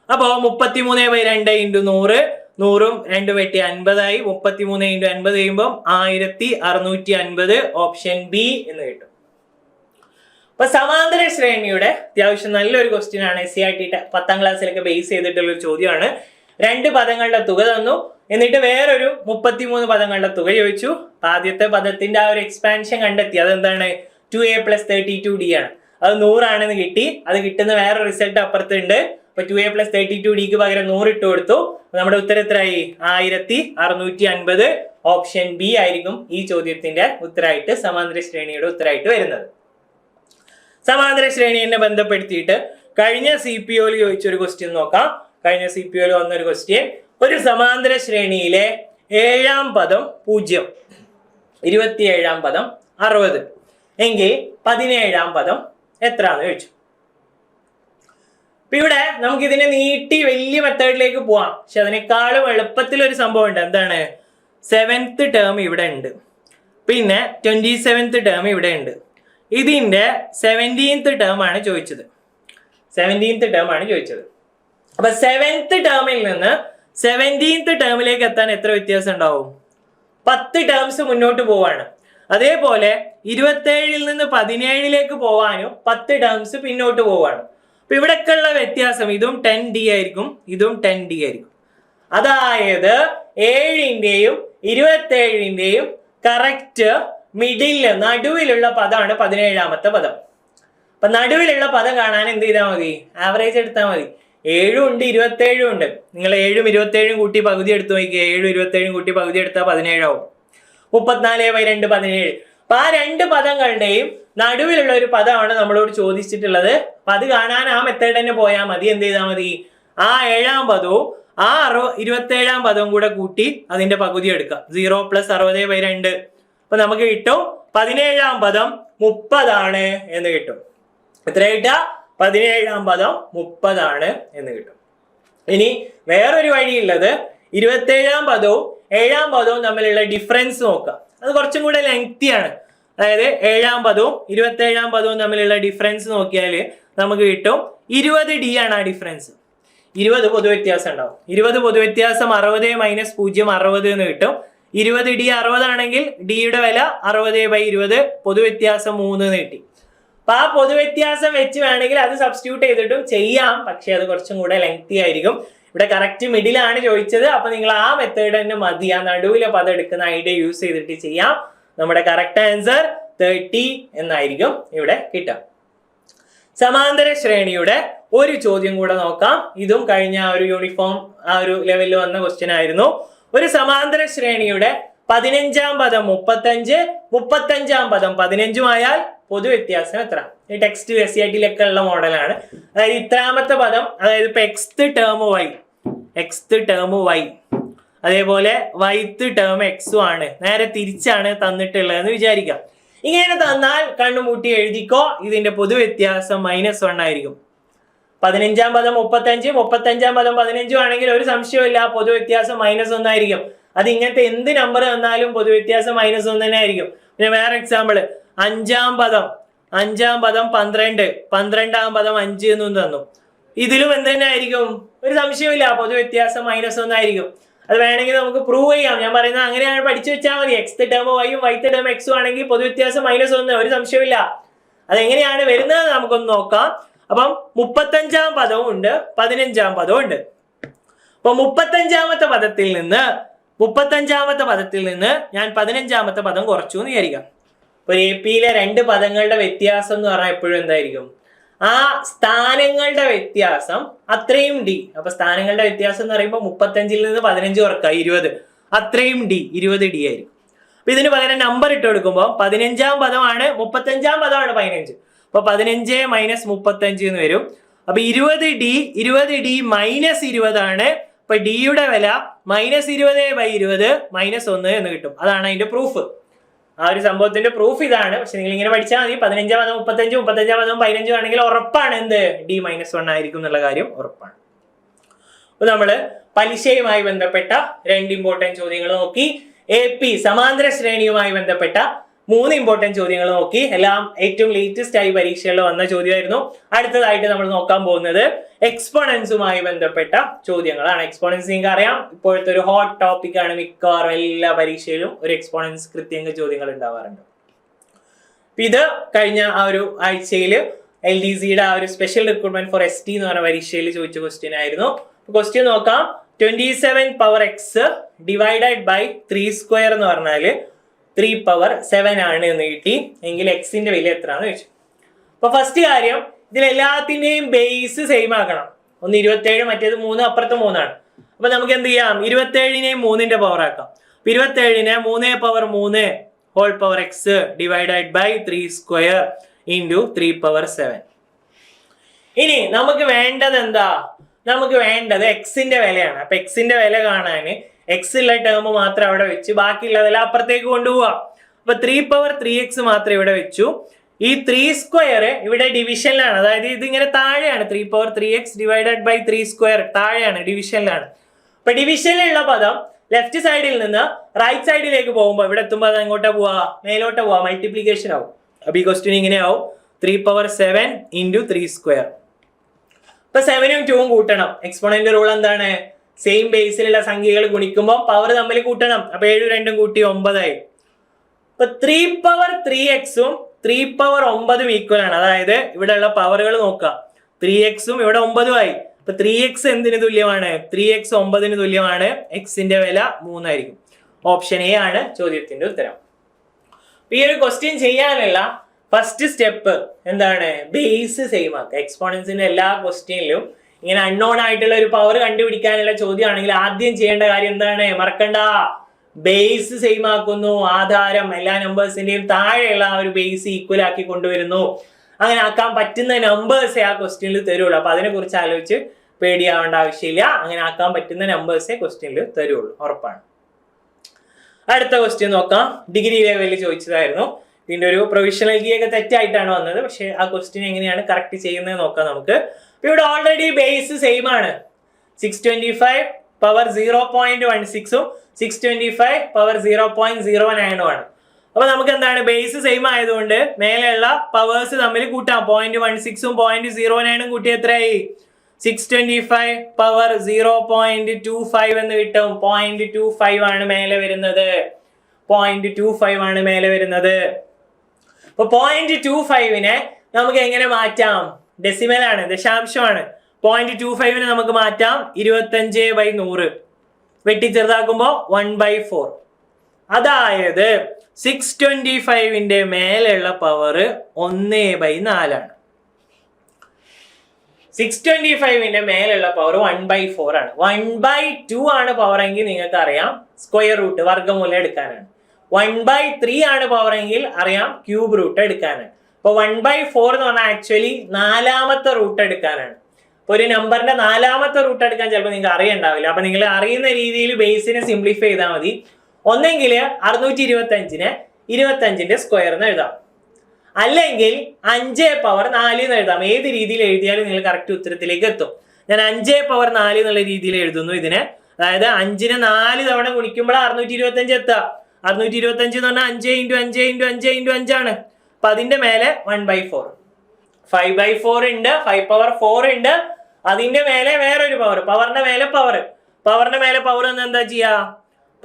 അപ്പോ 33/2 × 100, 100ഉം 2 വെട്ടി 50 ആയി. 33 × 50 ചെയ്യുമ്പോൾ 1650, ഓപ്ഷൻ ബി എന്ന് കിട്ടും. അപ്പൊ സമാന്തര ശ്രേണിയുടെ അത്യാവശ്യം നല്ലൊരു ക്വസ്റ്റ്യൻ ആണ്. SCERT 10ാം ക്ലാസ്സിലൊക്കെ ബേസ് ചെയ്തിട്ടുള്ള ഒരു ചോദ്യമാണ്. 2 പദങ്ങളുടെ തുക തന്നു, എന്നിട്ട് വേറൊരു 33 പദങ്ങളുടെ തുക ചോദിച്ചു. ആദ്യത്തെ പദത്തിന്റെ ആ ഒരു എക്സ്പാൻഷൻ കണ്ടെത്തി, അതെന്താണ്, 2a + 32d ആണ്. അത് 100 ആണെന്ന് കിട്ടി. അത് കിട്ടുന്ന വേറെ റിസൾട്ട് അപ്പുറത്തുണ്ട്. അപ്പൊ 2a + 32d പകരം 100 ഇട്ട് കൊടുത്തു. നമ്മുടെ ഉത്തരം എത്രയായി, 1650. ഓപ്ഷൻ ബി ആയിരിക്കും ഈ ചോദ്യത്തിന്റെ ഉത്തരമായിട്ട്, സമാന്തര ശ്രേണിയുടെ ഉത്തരമായിട്ട് വരുന്നത്. സമാന്തര ശ്രേണിയെ ബന്ധപ്പെടുത്തിയിട്ട് കഴിഞ്ഞ CPO ചോദിച്ചൊരു ക്വസ്റ്റ്യൻ നോക്കാം. കഴിഞ്ഞ CPO വന്നൊരു ക്വസ്റ്റ്യൻ, ഒരു സമാന്തര ശ്രേണിയിലെ 7ാം പദം 0, 27ാം പദം 60 എങ്കിൽ 17ാം പദം എത്രയാണെന്ന് ചോദിച്ചു. അപ്പൊ ഇവിടെ നമുക്ക് ഇതിനെ നീട്ടി വലിയ മെത്തേഡിലേക്ക് പോവാം. പക്ഷെ അതിനേക്കാളും എളുപ്പത്തിലൊരു സംഭവം ഉണ്ട്. എന്താണ്, 7th ടേം ഇവിടെ ഉണ്ട്, പിന്നെ 27th ടേം ഇവിടെ ഉണ്ട്. ഇതിന്റെ 17th ടേം ആണ് ചോദിച്ചത്. 17th ടേം ആണ് ചോദിച്ചത്. അപ്പൊ 7th ടേമിൽ നിന്ന് 17th ടേമിലേക്ക് എത്താൻ എത്ര വ്യത്യാസം ഉണ്ടാവും, 10 ടേംസ് മുന്നോട്ട് പോവാണ്. അതേപോലെ 27ൽ നിന്ന് 17ലേക്ക് പോവാനും 10 ടേംസ് പിന്നോട്ട് പോവാണ്. അപ്പൊ ഇവിടെയൊക്കെ ഉള്ള വ്യത്യാസം, ഇതും 10d ആയിരിക്കും, ഇതും 10d ആയിരിക്കും. അതായത് 7ന്റെയും 27ന്റെയും കറക്റ്റ് മിഡില് നടുവിലുള്ള പദമാണ് 17ാമത്തെ പദം. അപ്പൊ നടുവിലുള്ള പദം കാണാൻ എന്ത് ചെയ്താൽ മതി, ആവറേജ് എടുത്താൽ മതി. 7 ഉണ്ട് 27 ഉണ്ട്. നിങ്ങൾ 7ഉം 27ഉം കൂട്ടി പകുതി എടുത്തു നോക്കിയാൽ 7ഉം 27ഉം കൂട്ടി പകുതി എടുത്താൽ 17 ആവും. 34/2 17. അപ്പൊ ആ 2 പദങ്ങളുടെയും നടുവിലുള്ള ഒരു പദമാണ് നമ്മളോട് ചോദിച്ചിട്ടുള്ളത്. അപ്പൊ അത് കാണാൻ ആ മെത്തേഡ് തന്നെ പോയാൽ മതി. എന്ത് ചെയ്താൽ മതി, ആ 7ാം പദവും ആ 27ാം പദവും കൂടെ കൂട്ടി അതിന്റെ പകുതി എടുക്കാം. 0 + 60/2. അപ്പൊ നമുക്ക് കിട്ടും 17ാം പദം 30 ആണ് എന്ന് കിട്ടും. എത്ര കിട്ടുക, 17ാം പദം 30 ആണ് എന്ന് കിട്ടും. ഇനി വേറൊരു വഴിയുള്ളത്, 27ാം പദവും 7ാം പദവും തമ്മിലുള്ള ഡിഫറൻസ് നോക്കാം. അത് കുറച്ചും കൂടെ ലെങ്തി ആണ്. അതായത് 7ാം പദവും 27ാം പദവും തമ്മിലുള്ള ഡിഫറൻസ് നോക്കിയാൽ നമുക്ക് കിട്ടും 20d ആണ് ആ ഡിഫറൻസ്. 20 പൊതുവ്യത്യാസം ഉണ്ടാവും. 20 പൊതുവ്യത്യാസം 60 - 0 60 എന്ന് കിട്ടും. 20d 60 ആണെങ്കിൽ ഡിയുടെ വില 60/20, പൊതുവ്യത്യാസം 3 എന്ന് കിട്ടി. അപ്പൊ ആ പൊതുവ്യത്യാസം വെച്ച് വേണമെങ്കിൽ അത് സബ്സ്റ്റിറ്റ്യൂട്ട് ചെയ്തിട്ടും ചെയ്യാം, പക്ഷെ അത് കുറച്ചും കൂടെ ലെങ്തി ആയിരിക്കും. ഇവിടെ കറക്റ്റ് മിഡിലാണ് ചോദിച്ചത്. അപ്പൊ നിങ്ങൾ ആ മെത്തേഡ് തന്നെ മതി, ആ നടുവിലെ പദം എടുക്കുന്ന ഐഡിയ യൂസ് ചെയ്തിട്ട് ചെയ്യാം. നമ്മുടെ കറക്റ്റ് ആൻസർ 30 എന്നായിരിക്കും ഇവിടെ കിട്ടുക. സമാന്തര ശ്രേണിയുടെ ഒരു ചോദ്യം കൂടെ നോക്കാം. ഇതും കഴിഞ്ഞ ഒരു യൂണിഫോം ആ ഒരു ലെവലിൽ വന്ന ക്വസ്റ്റ്യൻ ആയിരുന്നു. ഒരു സമാന്തര ശ്രേണിയുടെ 15ാം പദം 35, 35ാം പദം 15 ആയാൽ പൊതുവ്യത്യാസം എത്ര? ഈ ടെക്സ്റ്റ് SCERT ഉള്ള മോഡലാണ്. അതായത് ഇത്രാമത്തെ പദം, അതായത് ഇപ്പൊ xth ടേം y, അതേപോലെ yth ടേം x ആണ്, നേരെ തിരിച്ചാണ് തന്നിട്ടുള്ളതെന്ന് വിചാരിക്കാം. ഇങ്ങനെ തന്നാൽ കണ്ണുമൂട്ടി എഴുതിക്കോ, ഇതിന്റെ പൊതുവ്യത്യാസം -1 ആയിരിക്കും. 15ാം പദം 35, 35ാം പദം 15 ആണെങ്കിൽ ഒരു സംശയമില്ല, പൊതുവ്യത്യാസം -1 ആയിരിക്കും. അത് ഇങ്ങനത്തെ എന്ത് നമ്പർ തന്നാലും പൊതുവ്യത്യാസം -1 തന്നെ ആയിരിക്കും. പിന്നെ വേറെ എക്സാമ്പിൾ, 5ാം പദം 12, 12ാം പദം 5 എന്നും തന്നു. ഇതിലും എന്ത് തന്നെ ആയിരിക്കും, ഒരു സംശയമില്ല, പൊതുവ്യത്യാസം -1 ആയിരിക്കും. അത് വേണമെങ്കിൽ നമുക്ക് പ്രൂവ് ചെയ്യാം. ഞാൻ പറയുന്നത് അങ്ങനെയാണ്, പഠിച്ചു വെച്ചാൽ മതി. xth ടേം y-ഉം yth ടേം x-ഉം ആണെങ്കിൽ പൊതുവ്യത്യാസം -1, ഒരു സംശയമില്ല. അതെങ്ങനെയാണ് വരുന്നത് നമുക്കൊന്ന് നോക്കാം. അപ്പം 35ാം പദവും ഉണ്ട്, 15ാം പദവും ഉണ്ട്. അപ്പൊ 35ാമത്തെ പദത്തിൽ നിന്ന് ഞാൻ 15ാമത്തെ പദം കുറച്ചു എന്ന് വിചാരിക്കാം. ഒരു AP-യിലെ 2 പദങ്ങളുടെ വ്യത്യാസം എന്ന് പറഞ്ഞാൽ എപ്പോഴും എന്തായിരിക്കും, ആ സ്ഥാനങ്ങളുടെ വ്യത്യാസം അത്രയും d. അപ്പൊ സ്ഥാനങ്ങളുടെ വ്യത്യാസം എന്ന് പറയുമ്പോൾ 35ൽ നിന്ന് 15 കുറക്കുക 20, അത്രയും d, 20d ആയിരിക്കും. അപ്പൊ ഇതിന് പകരം നമ്പർ ഇട്ട് കൊടുക്കുമ്പോൾ 15ാം പദമാണ് 35ാം പദമാണ് 15. അപ്പൊ 15 - 35 എന്ന് വരും. അപ്പൊ 20d - 20 ആണ് അപ്പൊ ഡിയുടെ വില -20/20 -1 എന്ന് കിട്ടും. അതാണ് അതിന്റെ പ്രൂഫ്. ആ ഒരു സംഭവത്തിന്റെ പ്രൂഫ് ഇതാണ്. പക്ഷെ നിങ്ങൾ ഇങ്ങനെ പഠിച്ചാൽ മതി. 15 വന്നു 35, 35 വന്നു 15 ആണെങ്കിൽ ഉറപ്പാണ് എന്ത് D-1 ആയിരിക്കും എന്നുള്ള കാര്യം ഉറപ്പാണ്. അപ്പൊ നമ്മള് പലിശയുമായി ബന്ധപ്പെട്ട 2 ഇമ്പോർട്ടന്റ് ചോദ്യങ്ങൾ നോക്കി. AP സമാന്തര ശ്രേണിയുമായി ബന്ധപ്പെട്ട 3 ഇമ്പോർട്ടന്റ് ചോദ്യങ്ങൾ നോക്കി. എല്ലാം ഏറ്റവും ലേറ്റസ്റ്റ് ആയി പരീക്ഷകളിൽ വന്ന ചോദ്യമായിരുന്നു. അടുത്തതായിട്ട് നമ്മൾ നോക്കാൻ പോകുന്നത് എക്സ്പോണൻസുമായി ബന്ധപ്പെട്ട ചോദ്യങ്ങളാണ്. എക്സ്പോണൻസ് നിങ്ങൾക്ക് അറിയാം, ഇപ്പോഴത്തെ ഒരു ഹോട്ട് ടോപ്പിക് ആണ്. മിക്കവാറും എല്ലാ പരീക്ഷയിലും ഒരു എക്സ്പോണൻസ് കൃത്യങ്ങൾ ചോദ്യങ്ങൾ ഉണ്ടാവാറുണ്ട്. ഇത് കഴിഞ്ഞ ആ ഒരു ആഴ്ചയിൽ LDCയുടെ ആ ഒരു സ്പെഷ്യൽ റിക്രൂട്ട്മെന്റ് ഫോർ ST എന്ന് പറഞ്ഞ പരീക്ഷയിൽ ചോദിച്ച ക്വസ്റ്റ്യൻ ആയിരുന്നു. ക്വസ്റ്റ്യൻ നോക്കാം. 27 പവർ എക്സ് ഡിവൈഡഡ് ബൈ 3² എന്ന് പറഞ്ഞാല് 3 പവർ 7 ആണ് എന്ന് കിട്ടി. എങ്കിൽ എക്സിന്റെ വില എത്രയാണെന്ന് ചോദിച്ചു. അപ്പൊ ഫസ്റ്റ് കാര്യം, ഇതിൽ എല്ലാത്തിന്റെയും ബേസ് സെയിം ആക്കണം. ഒന്ന് 27, മറ്റേത് 3, അപ്പുറത്ത് 3 ആണ്. അപ്പൊ നമുക്ക് എന്ത് ചെയ്യാം, 27നെയും 3ന്റെ പവർ ആക്കാം. 27നെ 3 power 3 whole power x divided by 3² into 3 power 7. ഇനി നമുക്ക് വേണ്ടത് എന്താ? നമുക്ക് വേണ്ടത് എക്സിന്റെ വിലയാണ്. അപ്പൊ എക്സിന്റെ വില കാണാൻ എക്സ് ഉള്ള ടേം മാത്രം അവിടെ വെച്ച് ബാക്കിയുള്ളതെല്ലാം അപ്പുറത്തേക്ക് കൊണ്ടുപോവാം. അപ്പൊ 3 പവർ 3x മാത്രം ഇവിടെ വെച്ചു. ഈ 3² ഇവിടെ ഡിവിഷനിലാണ്, അതായത് ഇതിങ്ങനെ താഴെയാണ്. 3 പവർ 3x ഡിവൈഡഡ് ബൈ 3² താഴെയാണ്, ഡിവിഷനിലാണ്. അപ്പൊ ഡിവിഷനിലുള്ള പദം ലെഫ്റ്റ് സൈഡിൽ നിന്ന് റൈറ്റ് സൈഡിലേക്ക് പോകുമ്പോൾ ഇവിടെ എത്തുമ്പോൾ അത് എങ്ങോട്ടാ പോവാ? മേലോട്ടാ പോവാ, മൾട്ടിപ്ലിക്കേഷൻ ആവും. അപ്പൊ ഈ ക്വസ്റ്റ്യൻ ഇങ്ങനെ ആവും, 3 പവർ 7 ഇൻറ്റു 3². ഇപ്പൊ 7ഉം 2ഉം കൂട്ടണം. എക്സ്പോണന്റ് റൂൾ എന്താണ്? സെയിം ബേസിലുള്ള സംഖ്യകൾ ഗുണിക്കുമ്പോൾ പവർ തമ്മിൽ കൂട്ടണം. അപ്പൊ 7 2 കൂട്ടി 9 ആയി. ഇപ്പൊ 3 പവർ 3x-ഉം 3 പവർ 9ഉം ഈക്വൽ ആണ്. അതായത് ഇവിടെ ഉള്ള പവറുകൾ നോക്കുക. 3x-ഉം ഇവിടെ 9ഉം ആയി. അപ്പൊ 3x എന്തിന് തുല്യമാണ്? 3x 9ന് തുല്യമാണ്. എക്സിന്റെ വില 3 ആയിരിക്കും. ഓപ്ഷൻ എ ആണ് ചോദ്യത്തിന്റെ ഉത്തരം. ഈ ഒരു ക്വസ്റ്റ്യൻ ചെയ്യാനുള്ള ഫസ്റ്റ് സ്റ്റെപ്പ് എന്താണ്? ബേസ് സെയിം ആക്കുക. എക്സ്പോണൻസിന്റെ എല്ലാ ക്വസ്റ്റ്യനിലും ഇങ്ങനെ അൺനോൺ ആയിട്ടുള്ള ഒരു പവർ കണ്ടുപിടിക്കാനുള്ള ചോദ്യമാണെങ്കിൽ ആദ്യം ചെയ്യേണ്ട കാര്യം എന്താണ്? മറക്കണ്ട, ബേസ് സെയിം ആക്കുന്നു. ആധാരം എല്ലാ നമ്പേഴ്സിന്റെയും താഴെയുള്ള ആ ഒരു ബേസ് ഈക്വൽ ആക്കി കൊണ്ടുവരുന്നു. അങ്ങനെ ആക്കാൻ പറ്റുന്ന നമ്പേഴ്സേ ആ ക്വസ്റ്റ്യനിൽ തരുള്ളൂ. അപ്പൊ അതിനെ കുറിച്ച് ആലോചിച്ച് പേടിയാവേണ്ട ആവശ്യമില്ല. അങ്ങനെ ആക്കാൻ പറ്റുന്ന നമ്പേഴ്സേ ക്വസ്റ്റ്യനിൽ തരുള്ളൂ, ഉറപ്പാണ്. അടുത്ത ക്വസ്റ്റ്യൻ നോക്കാം. ഡിഗ്രി ലെവലിൽ ചോദിച്ചതായിരുന്നു. ഇതിന്റെ ഒരു പ്രൊവിഷണൽ കീ ഒക്കെ തെറ്റായിട്ടാണ് വന്നത്. പക്ഷെ ആ ക്വസ്റ്റ്യൻ എങ്ങനെയാണ് കറക്റ്റ് ചെയ്യുന്നത് നോക്കാം നമുക്ക്. ഇവിടെ ഓൾറെഡി ബേസ് സെയിം ആണ്. 625 പവർ 0.16ഉം 625 പവർ 0.09 ആണ്. അപ്പൊ നമുക്ക് എന്താണ്? ബേസ് സെയിം ആയതുകൊണ്ട് മേലെയുള്ള പവേഴ്സ് തമ്മിൽ കൂട്ടാം. 0.16ഉം 0.09ഉം കൂട്ടി എത്രയായി? 625 പവർ 0.25 എന്ന് കിട്ടും. 0.25 ആണ് മേലെ വരുന്നത്. 0.25 ആണ് മേലെ വരുന്നത്. അപ്പൊ 0.25നെ നമുക്ക് എങ്ങനെ മാറ്റാം? ഡെസിമൽ ആണ്, ദശാംശമാണ്. 0.25നെ നമുക്ക് മാറ്റാം 25/100. വെട്ടി ചെറുതാക്കുമ്പോ 1/4. അതായത് 625ന്റെ മേലുള്ള പവർ 1/4 ആണ്. 625ന്റെ മേലുള്ള പവർ 1/4 ആണ്. 1/2 ആണ് പവർ എങ്കിൽ നിങ്ങൾക്ക് അറിയാം സ്ക്വയർ റൂട്ട്, വർഗ്ഗമൂലം എടുക്കാനാണ്. 1/3 ആണ് പവർ എങ്കിൽ അറിയാം ക്യൂബ് റൂട്ട് എടുക്കാനാണ്. അപ്പൊ 1/4 എന്ന് പറഞ്ഞാൽ ആക്ച്വലി 4ാമത്തെ റൂട്ട് എടുക്കാനാണ്. അപ്പൊ ഒരു നമ്പറിന്റെ 4ാമത്തെ റൂട്ട് എടുക്കാൻ ചിലപ്പോൾ നിങ്ങൾക്ക് അറിയണ്ടാവില്ല. അപ്പൊ നിങ്ങൾ അറിയുന്ന രീതിയിൽ ബേസിനെ സിംപ്ലിഫൈ ചെയ്താൽ മതി. ഒന്നെങ്കിൽ 625നെ 25ന്റെ സ്ക്വയർ എന്ന് എഴുതാം, അല്ലെങ്കിൽ 5 പവർ 4 എന്ന് എഴുതാം. ഏത് രീതിയിൽ എഴുതിയാലും നിങ്ങൾ കറക്റ്റ് ഉത്തരത്തിലേക്ക് എത്തും. ഞാൻ 5 പവർ 4 എന്നുള്ള രീതിയിൽ എഴുതുന്നു ഇതിനെ. അതായത് 5നെ 4 തവണ ഗുണിക്കുമ്പോൾ 625 എത്തുക. 625 എന്ന് പറഞ്ഞാൽ 5 × 5 × 5 × 5 ആണ്. അപ്പൊ അതിന്റെ മേലെ 1/4. 5/4 ഉണ്ട്, 5 പവർ 4 ഉണ്ട്. അതിന്റെ മേലെ വേറൊരു പവർ, പവറിന്റെ മേലെ പവർ. പവറിന്റെ മേലെ പവർ എന്ന് എന്താ ചെയ്യാ?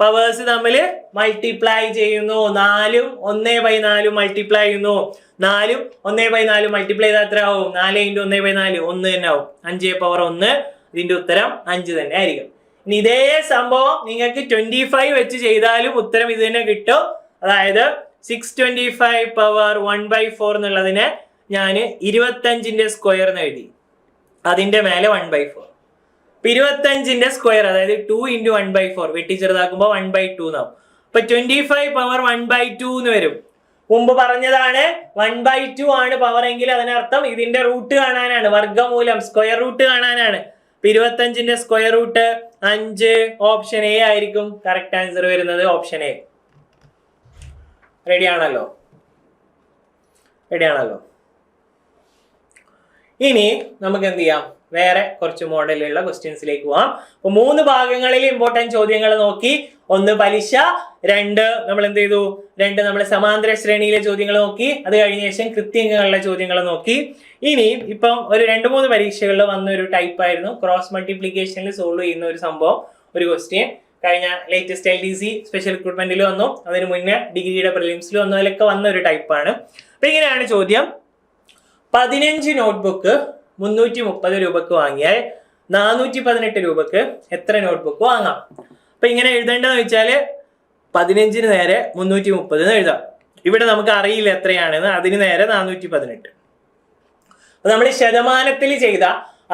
പവേഴ്സ് തമ്മിൽ മൾട്ടിപ്ലൈ ചെയ്യുന്നു. 4ഉം 1/4 മൾട്ടിപ്ലൈ ചെയ്യുന്നു. 4ഉം 1/4 മൾട്ടിപ്ലൈ ചെയ്താൽ എത്ര ആവും? 4 × 1/4 1 തന്നെ ആവും. 5 പവർ 1. ഇതിന്റെ ഉത്തരം 5 തന്നെ ആയിരിക്കും. ഇനി ഇതേ സംഭവം നിങ്ങൾക്ക് 25 വെച്ച് ചെയ്താലും ഉത്തരം ഇത് തന്നെ കിട്ടും. അതായത് 625 പവർ 1/4 എന്നുള്ളതിനെ ഞാൻ 25ന്റെ സ്ക്വയർ എന്ന് എഴുതി. അതിന്റെ മേലെ 1/4. 25ന്റെ സ്ക്വയർ അതായത് 2 × 1/4 വെട്ടി ചെറുതാക്കുമ്പോൾ 1/2 എന്നാവും. അപ്പൊ 25 പവർ 1/2 എന്ന് വരും. മുമ്പ് പറഞ്ഞതാണ് 1/2 ആണ് പവർ എങ്കിൽ അതിനർത്ഥം ഇതിന്റെ റൂട്ട് കാണാനാണ്, വർഗ്ഗമൂലം സ്ക്വയർ റൂട്ട് കാണാനാണ്. 25ന്റെ സ്ക്വയർ റൂട്ട് 5. ഓപ്ഷൻ എ ആയിരിക്കും കറക്റ്റ് ആൻസർ വരുന്നത്. Option A. റെഡിയാണല്ലോ? ഇനി നമുക്ക് എന്ത് ചെയ്യാം, വേറെ കുറച്ച് മോഡലിലുള്ള ക്വസ്റ്റ്യൻസിലേക്ക് പോവാം. അപ്പൊ 3 ഭാഗങ്ങളിൽ ഇമ്പോർട്ടന്റ് ചോദ്യങ്ങൾ നോക്കി. 1 പലിശ, 2 നമ്മൾ എന്ത് ചെയ്തു, 2 നമ്മൾ സമാന്തര ശ്രേണിയിലെ ചോദ്യങ്ങൾ നോക്കി. അത് കഴിഞ്ഞ ശേഷം കൃത്യങ്ങളുടെ ചോദ്യങ്ങൾ നോക്കി. ഇനി ഇപ്പം ഒരു 2-3 പരീക്ഷകളിൽ വന്ന ഒരു ടൈപ്പ് ആയിരുന്നു ക്രോസ് മൾട്ടിപ്ലിക്കേഷനിൽ സോൾവ് ചെയ്യുന്ന ഒരു സംഭവം, ഒരു ക്വസ്റ്റ്യൻ. കഴിഞ്ഞ ലേറ്റസ്റ്റ് LDC സ്പെഷ്യൽ റിക്രൂട്ട്മെന്റിൽ വന്നു, അതിന് മുന്നേ ഡിഗ്രിയുടെ പ്രിലിംസിൽ വന്നു, അതിലൊക്കെ വന്ന ഒരു ടൈപ്പാണ്. അപ്പൊ ഇങ്ങനെയാണ് ചോദ്യം. 15 നോട്ട്ബുക്ക് 330 രൂപക്ക് വാങ്ങിയാൽ 418 രൂപക്ക് എത്ര നോട്ട്ബുക്ക് വാങ്ങാം? അപ്പൊ ഇങ്ങനെ എഴുതേണ്ടതെന്ന് വെച്ചാല് 15 നേരെ 330 എഴുതാം. ഇവിടെ നമുക്ക് അറിയില്ല എത്രയാണെന്ന്, അതിന് നേരെ 418. അപ്പൊ നമ്മൾ ശതമാനത്തിൽ ചെയ്ത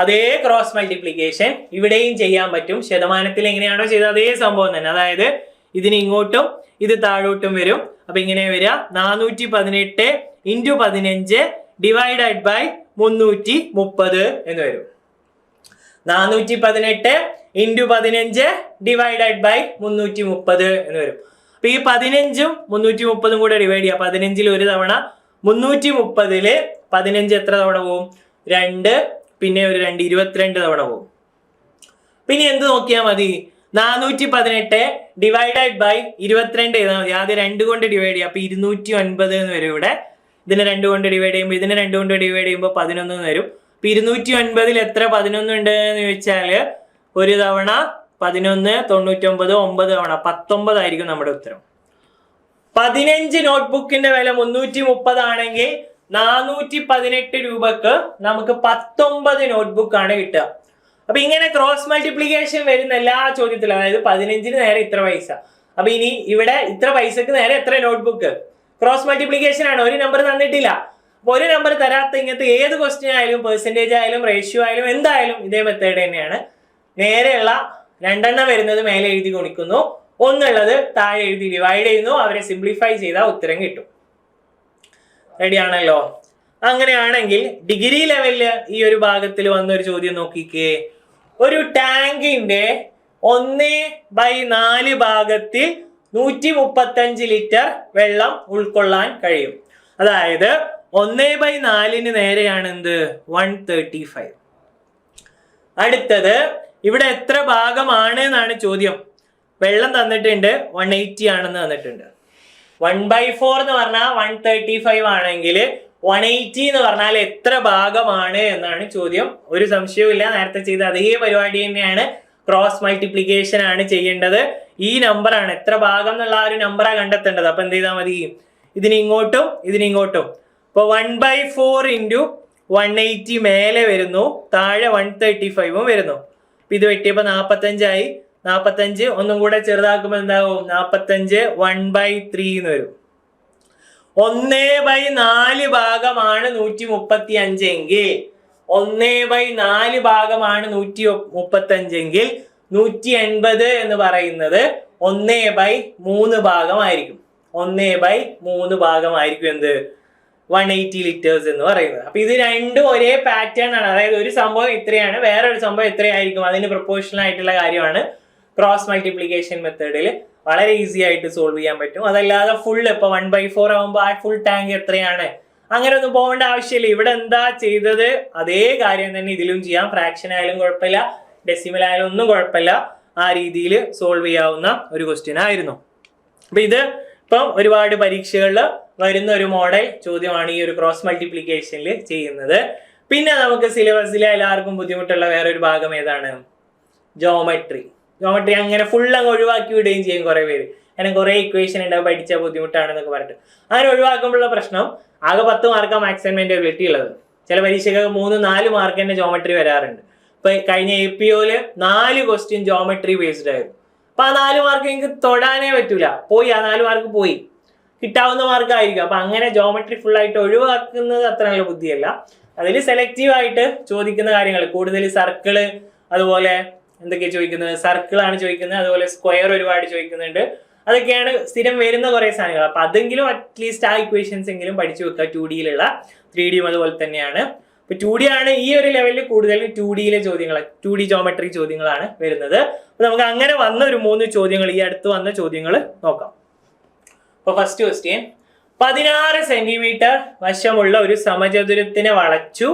അതേ ക്രോസ് മൾട്ടിപ്ലിക്കേഷൻ ഇവിടെയും ചെയ്യാൻ പറ്റും. ശതമാനത്തിൽ എങ്ങനെയാണോ ചെയ്ത അതേ സംഭവം തന്നെ, അതായത് ഇതിന് ഇങ്ങോട്ടും ഇത് താഴോട്ടും വരും. അപ്പൊ ഇങ്ങനെ വരിക 418 × 15 ഡിവൈഡഡ് ബൈ 330 എന്ന് വരും. 418 × 15 ഡിവൈഡഡ് ബൈ 330 എന്ന് വരും. അപ്പൊ ഈ 15ഉം 330ഉം കൂടെ ഡിവൈഡ് ചെയ്യാം. 15ൽ ഒരു തവണ, 330ല് 15 എത്ര തവണ പോവും? 2, പിന്നെ ഒരു 2, 22 തവണ പോവും. പിന്നെ എന്ത് നോക്കിയാൽ മതി? 418 ഡിവൈഡഡ് ബൈ 22 ചെയ്താൽ മതി. ആദ്യം 2 കൊണ്ട് ഡിവൈഡ് ചെയ്യാം. അപ്പൊ 209 എന്ന് വരും ഇവിടെ. ഇതിനെ 2 കൊണ്ട് ഡിവൈഡ് ചെയ്യുമ്പോൾ, ഇതിനെ 2 കൊണ്ട് ഡിവൈഡ് ചെയ്യുമ്പോൾ 11 എന്ന് വരും. അപ്പൊ 209ൽ എത്ര 11 ഉണ്ട് എന്ന് ചോദിച്ചാല് ഒരു തവണ 11, 99, 9 തവണ 19 ആയിരിക്കും നമ്മുടെ ഉത്തരം. 15 നോട്ട്ബുക്കിന്റെ വില 330 ആണെങ്കിൽ 418 രൂപക്ക് നമുക്ക് 19 നോട്ട്ബുക്ക് ആണ് കിട്ടുക. അപ്പൊ ഇങ്ങനെ ക്രോസ് മൾട്ടിപ്ലിക്കേഷൻ വരുന്ന എല്ലാ ചോദ്യത്തിലും, അതായത് 15ന് നേരെ ഇത്ര പൈസ, അപ്പൊ ഇനി ഇവിടെ ഇത്ര പൈസക്ക് നേരെ എത്ര നോട്ട്ബുക്ക്, ക്രോസ് മൾട്ടിപ്ലിക്കേഷൻ ആണ്. ഒരു നമ്പർ തന്നിട്ടില്ല. അപ്പൊ ഒരു നമ്പർ തരാത്ത ഇങ്ങനത്തെ ഏത് ക്വസ്റ്റ്യൻ ആയാലും, പെർസെന്റേജ് ആയാലും, റേഷ്യോ ആയാലും, എന്തായാലും ഇതേ മെത്തേഡ് തന്നെയാണ്. നേരെയുള്ള 2 എണ്ണം വരുന്നത് മേലെ എഴുതി ഗുണിക്കുന്നു, ഒന്നുള്ളത് താഴെ എഴുതി ഡിവൈഡ് ചെയ്യുന്നു. അവരെ സിംപ്ലിഫൈ ചെയ്താൽ ഉത്തരം കിട്ടും. റെഡിയാണല്ലോ? അങ്ങനെയാണെങ്കിൽ ഡിഗ്രി ലെവലില് ഈ ഒരു ഭാഗത്തിൽ വന്നൊരു ചോദ്യം നോക്കിക്കേ. ഒരു ടാങ്കിന്റെ 1/4 ഭാഗത്തിൽ 135 ലിറ്റർ വെള്ളം ഉൾക്കൊള്ളാൻ കഴിയും. അതായത് 1/4 നേരെയാണ് എന്ത്? 135. അടുത്തത് ഇവിടെ എത്ര ഭാഗമാണ് എന്നാണ് ചോദ്യം. വെള്ളം തന്നിട്ടുണ്ട് 180 ആണെന്ന് തന്നിട്ടുണ്ട്. 1/4 എന്ന് പറഞ്ഞാൽ 135 ആണെങ്കിൽ 180 എന്ന് പറഞ്ഞാൽ എത്ര ഭാഗമാണ് എന്നാണ് ചോദ്യം. ഒരു സംശയവും ഇല്ല, നേരത്തെ ചെയ്ത അതേ പരിപാടി തന്നെയാണ്. ക്രോസ് മൾട്ടിപ്ലിക്കേഷൻ ആണ് ചെയ്യേണ്ടത്. ഈ നമ്പർ ആണ്, എത്ര ഭാഗം എന്നുള്ള ആ ഒരു നമ്പറാണ് കണ്ടെത്തേണ്ടത്. അപ്പൊ എന്ത് ചെയ്താൽ മതി? ഇതിനിങ്ങോട്ടും ഇതിനിങ്ങോട്ടും. അപ്പൊ 1/4 × 180 മേലെ വരുന്നു, താഴെ 135ഉം വരുന്നു. അപ്പൊ ഇത് വെട്ടിയപ്പോ 45 ആയി. 45 ഒന്നും കൂടെ ചെറുതാക്കുമ്പോൾ എന്താവും? 45 1/3 എന്ന് വരും. 1/4 ഭാഗമാണ് 135 എങ്കിൽ, 1/4 ഭാഗമാണ് 135 എങ്കിൽ 180 എന്ന് പറയുന്നത് 1/3 ഭാഗമായിരിക്കും. 1/3 ഭാഗമായിരിക്കും എന്ത്? 180 ലിറ്റേഴ്സ് എന്ന് പറയുന്നത്. അപ്പൊ ഇത് രണ്ടും ഒരേ പാറ്റേൺ ആണ്. അതായത് ഒരു സംഭവം ഇത്രയാണ്, വേറൊരു സംഭവം എത്രയായിരിക്കും, അതിന് പ്രൊപ്പോർഷണൽ ആയിട്ടുള്ള കാര്യമാണ്. ക്രോസ് മൾട്ടിപ്ലിക്കേഷൻ മെത്തേഡിൽ വളരെ ഈസി ആയിട്ട് സോൾവ് ചെയ്യാൻ പറ്റും. അതല്ലാതെ ഫുൾ ഇപ്പൊ 1/4 ആകുമ്പോൾ ആ ഫുൾ ടാങ്ക് എത്രയാണ്, അങ്ങനെ ഒന്നും പോകേണ്ട ആവശ്യമില്ല. ഇവിടെ എന്താ ചെയ്തത് അതേ കാര്യം തന്നെ ഇതിലും ചെയ്യാം. ഫ്രാക്ഷൻ ആയാലും കുഴപ്പമില്ല, ഡെസിമൽ ആയാലും ഒന്നും കുഴപ്പമില്ല. ആ രീതിയിൽ സോൾവ് ചെയ്യാവുന്ന ഒരു ക്വസ്റ്റ്യൻ ആയിരുന്നു. അപ്പൊ ഇത് ഇപ്പം ഒരുപാട് പരീക്ഷകളിൽ വരുന്ന ഒരു മോഡൽ ചോദ്യമാണ് ഈ ഒരു ക്രോസ് മൾട്ടിപ്ലിക്കേഷനിൽ ചെയ്യുന്നത്. പിന്നെ നമുക്ക് സിലബസിലെ എല്ലാവർക്കും ബുദ്ധിമുട്ടുള്ള വേറൊരു ഭാഗം ഏതാണ്? ജോമെട്രി. ജോമെട്രി അങ്ങനെ ഫുൾ അങ്ങ് ഒഴിവാക്കി വിടുകയും ചെയ്യും കുറെ പേര്. അങ്ങനെ കുറെ ഇക്വേഷൻ ഉണ്ടാവും, പഠിച്ച ബുദ്ധിമുട്ടാണെന്നൊക്കെ പറഞ്ഞിട്ട്. അങ്ങനെ ഒഴിവാക്കുമ്പോഴുള്ള പ്രശ്നം, ആകെ 10 മാർക്കാണ് മാക്സിമം എബിലിറ്റി ഉള്ളത്. ചില പരീക്ഷകൾക്ക് 3-4 മാർക്ക് തന്നെ ജോമെട്രി വരാറുണ്ട്. ഇപ്പൊ കഴിഞ്ഞ APOയില് 4 ക്വസ്റ്റ്യൻ ജോമെട്രി ബേസ്ഡ് ആയിരുന്നു. അപ്പൊ ആ 4 മാർക്ക് എനിക്ക് തൊടാനേ പറ്റൂല, പോയി. ആ 4 മാർക്ക് പോയി, കിട്ടാവുന്ന മാർക്കായിരിക്കും. അപ്പൊ അങ്ങനെ ജോമെട്രി ഫുൾ ആയിട്ട് ഒഴിവാക്കുന്നത് അത്ര നല്ല ബുദ്ധിയല്ല. അതിൽ സെലക്റ്റീവ് ആയിട്ട് ചോദിക്കുന്ന കാര്യങ്ങൾ കൂടുതൽ സർക്കിള്, അതുപോലെ എന്തൊക്കെയാണ് ചോദിക്കുന്നത്? സർക്കിളാണ് ചോദിക്കുന്നത്, അതുപോലെ സ്ക്വയർ ഒരുപാട് ചോദിക്കുന്നുണ്ട്. അതൊക്കെയാണ് സ്ഥിരം വരുന്ന കുറെ സാധനങ്ങൾ. അപ്പൊ അതെങ്കിലും അറ്റ്ലീസ്റ്റ് ആ ഇക്വേഷൻസ് എങ്കിലും പഠിച്ചു വെക്കുക. 2Dയിലുള്ള 3Dയും അതുപോലെ തന്നെയാണ്. ഇപ്പൊ 2D ആണ് ഈ ഒരു ലെവലിൽ കൂടുതൽ 2Dയിലെ ചോദ്യങ്ങൾ 2D ജോമെട്രി ചോദ്യങ്ങളാണ് വരുന്നത്. അപ്പൊ നമുക്ക് അങ്ങനെ വന്ന ഒരു 3 ചോദ്യങ്ങൾ ഈ അടുത്ത് വന്ന ചോദ്യങ്ങൾ നോക്കാം. അപ്പൊ ഫസ്റ്റ് ക്വസ്റ്റ്യൻ, 16 സെന്റിമീറ്റർ വശമുള്ള ഒരു സമചതുരത്തിനെ വളച്ചു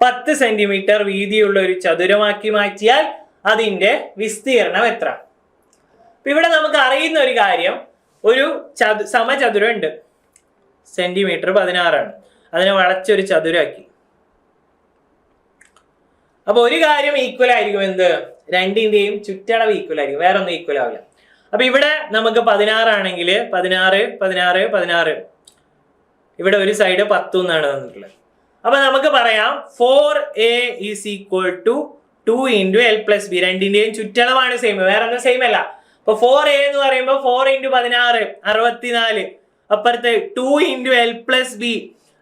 10 സെന്റിമീറ്റർ വീതിയുള്ള ഒരു ചതുരമാക്കി മാറ്റിയാൽ അതിന്റെ വിസ്തീർണം എത്ര? ഇവിടെ നമുക്ക് അറിയുന്ന ഒരു കാര്യം, ഒരു സമചതുരം ഉണ്ട്, സെന്റിമീറ്റർ 16 ആണ്, അതിനെ വളച്ചൊരു ചതുരാക്കി. അപ്പൊ ഒരു കാര്യം ഈക്വൽ ആയിരിക്കും, എന്ത്? രണ്ടിന്റെയും ചുറ്റളവ് ഈക്വൽ ആയിരിക്കും, വേറെ ഒന്നും ഈക്വൽ ആവില്ല. അപ്പൊ ഇവിടെ നമുക്ക് 16 ആണെങ്കിൽ 16 16 16, ഇവിടെ ഒരു സൈഡ് 10 എന്നാണ് തന്നിട്ടുള്ളത്. അപ്പൊ നമുക്ക് പറയാം 4a is equal to 2 into L plus B. രണ്ടിന്റെയും ചുറ്റളവാണ് സെയിം, വേറെ ഒന്നും സെയിം അല്ല. അപ്പൊ 4a എന്ന് പറയുമ്പോൾ 4 ഇൻറ്റു 16 64, അപ്പുറത്ത് 2 ഇൻറ്റു എൽ പ്ലസ് ബി,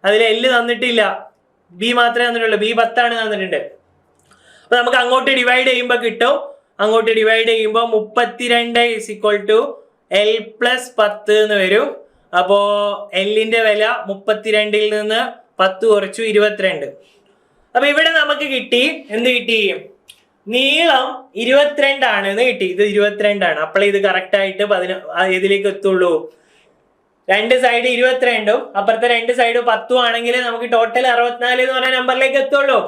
അതിൽ എൽ തന്നിട്ടില്ല, ബി മാത്രമേ തന്നിട്ടുള്ളൂ, ബി 10 ആണ് തന്നിട്ടുണ്ട്. അപ്പൊ നമുക്ക് അങ്ങോട്ട് ഡിവൈഡ് ചെയ്യുമ്പോൾ കിട്ടും, അങ്ങോട്ട് ഡിവൈഡ് ചെയ്യുമ്പോൾ 32 is equal to L plus 10 എന്ന് വരും. അപ്പോ എല്ലിന്റെ വില 32ൽ നിന്ന് 10 കുറച്ചു 22. അപ്പൊ ഇവിടെ നമുക്ക് കിട്ടി, എന്ത് കിട്ടി? നീളം 22 ആണെന്ന് കിട്ടി. ഇത് 22 ആണ്. അപ്പോൾ ഇത് കറക്റ്റ് ആയിട്ട് ഇതിലേക്ക് എത്തുള്ളൂ. രണ്ട് സൈഡ് 22ഉം അപ്പുറത്തെ രണ്ട് സൈഡ് 10 ആണെങ്കിൽ നമുക്ക് ടോട്ടൽ 64 എന്ന് പറഞ്ഞ നമ്പറിലേക്ക് എത്തുള്ളൂ.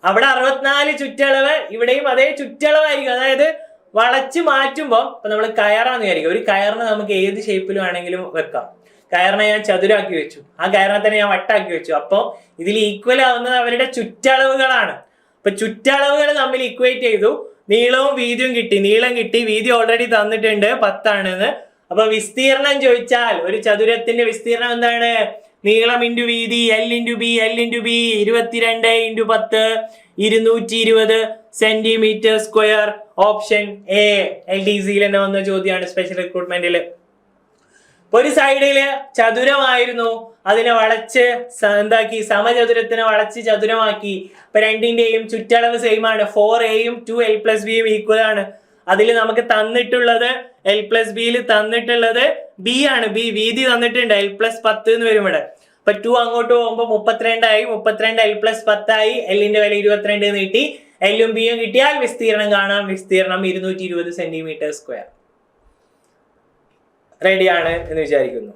അവിടെ 64 ചുറ്റളവ്, ഇവിടെയും അതേ ചുറ്റളവായിരിക്കും. അതായത് വളച്ച് മാറ്റുമ്പോൾ ഇപ്പൊ നമ്മൾ കയറാന്ന് വിചാരിക്കും, ഒരു കയറിന് നമുക്ക് ഏത് ഷേപ്പിലും ആണെങ്കിലും വെക്കാം. കയറിനെ ഞാൻ ചതുരാക്കി വെച്ചു, ആ കയറിനെ തന്നെ ഞാൻ വട്ടാക്കി വെച്ചു. അപ്പോൾ ഇതിൽ ഈക്വൽ ആവുന്നത് അവരുടെ ചുറ്റളവുകളാണ്. അപ്പൊ ചുറ്റളവുകൾ തമ്മിൽ ഇക്വേറ്റ് ചെയ്തു, നീളവും വീതിയും കിട്ടി. നീളം കിട്ടി, വീതി ഓൾറെഡി തന്നിട്ടുണ്ട് 10 ആണെന്ന്. അപ്പൊ വിസ്തീർണം ചോദിച്ചാൽ ഒരു ചതുരത്തിന്റെ വിസ്തീർണം എന്താണ്? നീളം ഇൻറ്റു വീതി, L into B, L into B 22 into 10 220 centimetre square. Option A LDCയിൽ തന്നെ വന്ന ചോദ്യമാണ്, സ്പെഷ്യൽ റിക്രൂട്ട്മെന്റിൽ. ഒരു സൈഡില് ചതുരമായിരുന്നു, അതിനെ വളച്ച് എന്താക്കി, സമചതുരത്തിനെ വളച്ച് ചതുരമാക്കി. ഇപ്പൊ രണ്ടിന്റെയും ചുറ്റളവ് സെയിം ആണ്, 4aയും 2l പ്ലസ് ബിയും ഈക്വൽ ആണ്. അതിൽ നമുക്ക് തന്നിട്ടുള്ളത് എൽ പ്ലസ് ബിയിൽ തന്നിട്ടുള്ളത് ബി ആണ്. ബി വീതി തന്നിട്ടുണ്ട്, എൽ പ്ലസ് 10 എന്ന് വരും ഇവിടെ. അപ്പൊ 2 അങ്ങോട്ട് പോകുമ്പോൾ 32 ആയി, 32 എൽ പ്ലസ് 10 ആയി, എല്ലിന്റെ വില 22 എന്ന് കിട്ടി. എല്ലും ബിയും കിട്ടിയാൽ വിസ്തീർണം കാണാം. വിസ്തീർണം 220 സെന്റിമീറ്റർ സ്ക്വയർ. റെഡിയാണ് എന്ന് വിചാരിക്കുന്നു.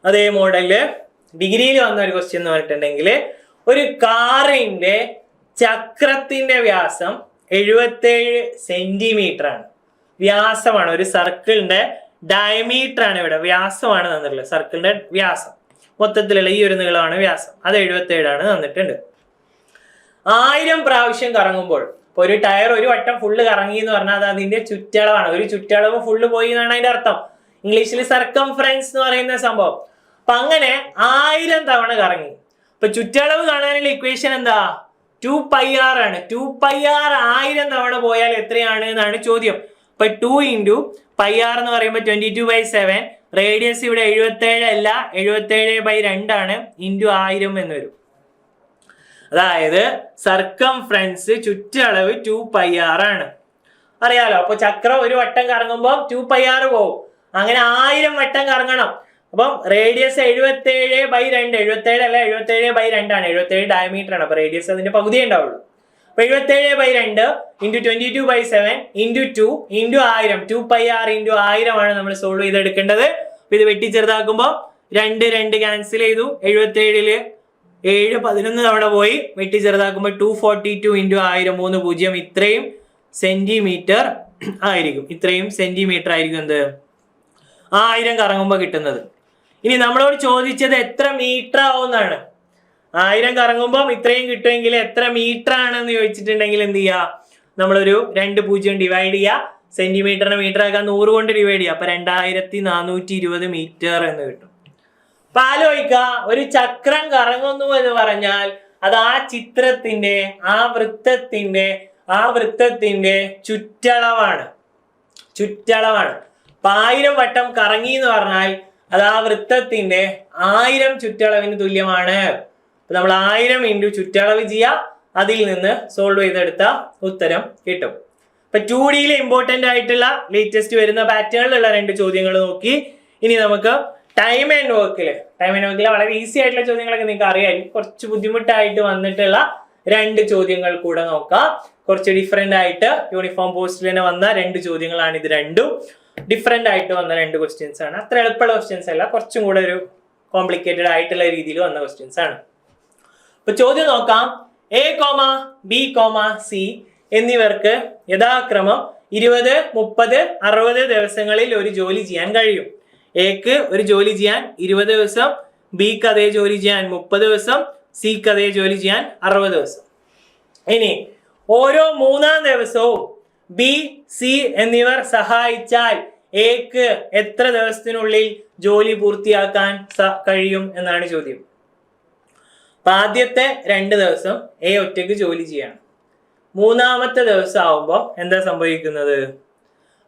അതേ മോഡലില് ഡിഗ്രിയിൽ വന്ന ഒരു ക്വസ്റ്റ്യൻ എന്ന് പറഞ്ഞിട്ടുണ്ടെങ്കിൽ, ഒരു കാറിന്റെ ചക്രത്തിന്റെ വ്യാസം 77 സെന്റിമീറ്റർ ആണ്. വ്യാസമാണ്, ഒരു സർക്കിളിന്റെ ഡയമീറ്റർ ആണ് ഇവിടെ, വ്യാസമാണ് തന്നിട്ടുള്ളത്. സർക്കിളിന്റെ വ്യാസം മൊത്തത്തിലുള്ള ഈ ഒരു നീളമാണ് വ്യാസം, അത് 77 ആണ് തന്നിട്ടുണ്ട്. 1000 പ്രാവശ്യം കറങ്ങുമ്പോൾ, ഇപ്പൊ ഒരു ടയർ ഒരു വട്ടം ഫുള്ള് കറങ്ങി എന്ന് പറഞ്ഞാൽ അത് അതിന്റെ ചുറ്റളവാണ്. ഒരു ചുറ്റളവ് ഫുള്ള് പോയി എന്നാണ് അതിന്റെ അർത്ഥം. ഇംഗ്ലീഷിൽ സർക്കംഫറൻസ് എന്ന് പറയുന്ന സംഭവം. അപ്പൊ അങ്ങനെ 1000 തവണ കറങ്ങി. ഇപ്പൊ ചുറ്റളവ് കാണാനുള്ള ഇക്വേഷൻ എന്താ? 2πr ആണ്. 2πr 1000 തവണ പോയാൽ എത്രയാണ് എന്നാണ് ചോദ്യം. ഇപ്പൊ 2 ഇൻറ്റു πr എന്ന് പറയുമ്പോൾ 22/7. റേഡിയസ് ഇവിടെ 77 അല്ല, 77/2 ആണ്, ഇൻറ്റു 1000 എന്ന് വരും. അതായത് സർക്കംഫറൻസ് ചുറ്റളവ് 2πr ആണ്. അറിയാലോ. അപ്പൊ ചക്രം ഒരു വട്ടം കറങ്ങുമ്പോൾ 2πr പോകും. അങ്ങനെ 1000 വട്ടം കറങ്ങണം. അപ്പം റേഡിയസ് 77/2, 77 അല്ല 77/2 ആണ്. 77 ഡയമീറ്റർ ആണ്. അപ്പൊ റേഡിയസ് അതിന്റെ പകുതിയേ ഉണ്ടാവുള്ളൂ. അപ്പൊ 77/2 into 22/7 into 2 into 1000. 2πr into 1000 ആണ് നമ്മൾ സോൾവ് ചെയ്തെടുക്കേണ്ടത്. അപ്പൊ ഇത് വെട്ടി ചെറുതാക്കുമ്പോൾ 2 ക്യാൻസൽ ചെയ്തു. 77ല് 7 11 തവണ പോയി. വെട്ടി ചെറുതാക്കുമ്പോൾ 242 ഇൻറ്റു 1000 3 0. ഇത്രയും സെന്റിമീറ്റർ ആയിരിക്കും. ഇത്രയും സെന്റിമീറ്റർ ആയിരിക്കും എന്ത് 1000 കറങ്ങുമ്പോൾ കിട്ടുന്നത്. ഇനി നമ്മളോട് ചോദിച്ചത് എത്ര മീറ്റർ ആവുമെന്നാണ്. 1000 കറങ്ങുമ്പോൾ ഇത്രയും കിട്ടുമെങ്കിൽ എത്ര മീറ്റർ ആണെന്ന് ചോദിച്ചിട്ടുണ്ടെങ്കിൽ എന്ത് ചെയ്യുക? നമ്മളൊരു 2 0 ഡിവൈഡ് ചെയ്യുക. സെന്റിമീറ്ററിനെ മീറ്റർ ആക്കാൻ 100 കൊണ്ട് ഡിവൈഡ് ചെയ്യുക. അപ്പൊ 2420 മീറ്റർ എന്ന് കിട്ടും. അപ്പൊ ആലോചിക്കുക, ഒരു ചക്രം കറങ്ങുന്നു എന്ന് പറഞ്ഞാൽ അത് ആ ചിത്രത്തിന്റെ ആ വൃത്തത്തിന്റെ ചുറ്റളവാണ്. 1000 വട്ടം കറങ്ങി എന്ന് പറഞ്ഞാൽ അത് ആ വൃത്തത്തിന്റെ 1000 ചുറ്റളവിന് തുല്യമാണ്. നമ്മൾ 1000 ഇൻറ്റു ചുറ്റളവ് ചെയ്യുക, അതിൽ നിന്ന് സോൾവ് ചെയ്തെടുത്ത ഉത്തരം കിട്ടും. ഇപ്പൊ 2Dയിൽ ഇമ്പോർട്ടന്റ് ആയിട്ടുള്ള ലേറ്റസ്റ്റ് വരുന്ന പാറ്റേണിലുള്ള 2 ചോദ്യങ്ങൾ നോക്കി. ഇനി നമുക്ക് ടൈം ആൻഡ് വർക്കിൽ വളരെ ഈസി ആയിട്ടുള്ള ചോദ്യങ്ങളൊക്കെ നിങ്ങൾക്ക് അറിയാമായിരിക്കും. കുറച്ച് ബുദ്ധിമുട്ടായിട്ട് വന്നിട്ടുള്ള 2 ചോദ്യങ്ങൾ കൂടെ നോക്കാം. കുറച്ച് ഡിഫറെന്റ് ആയിട്ട് യൂണിഫോം പോസ്റ്റിൽ തന്നെ വന്ന 2 ചോദ്യങ്ങളാണ് ഇത്. രണ്ടും ഡിഫറെന്റ് ആയിട്ട് വന്ന 2 ക്വസ്റ്റ്യൻസ് ആണ്. അത്ര എളുപ്പമുള്ള ക്വസ്റ്റ്യൻസ് അല്ല, കുറച്ചും കൂടെ ഒരു കോംപ്ലിക്കേറ്റഡ് ആയിട്ടുള്ള രീതിയിൽ വന്ന ക്വസ്റ്റ്യൻസ് ആണ്. അപ്പൊ ചോദ്യം നോക്കാം. എ, ബി, സി എന്നിവർക്ക് യഥാക്രമം 20, 30, 60 ദിവസങ്ങളിൽ ഒരു ജോലി ചെയ്യാൻ കഴിയും. എക്ക് ഒരു ജോലി ചെയ്യാൻ 20 ദിവസം, ബിക്ക് അതേ ജോലി ചെയ്യാൻ 30 ദിവസം, സിക്ക് അതേ ജോലി ചെയ്യാൻ 60 ദിവസം. ഇനി ഓരോ 3-ാം ദിവസവും ബി, സി എന്നിവർ സഹായിച്ചാൽ എക്ക് എത്ര ദിവസത്തിനുള്ളിൽ ജോലി പൂർത്തിയാക്കാൻ കഴിയും എന്നാണ് ചോദ്യം. അപ്പൊ ആദ്യത്തെ 2 ദിവസം എ ഒറ്റയ്ക്ക് ജോലി ചെയ്യാണ്. 3-ാമത്തെ ദിവസം ആവുമ്പോൾ എന്താ സംഭവിക്കുന്നത്?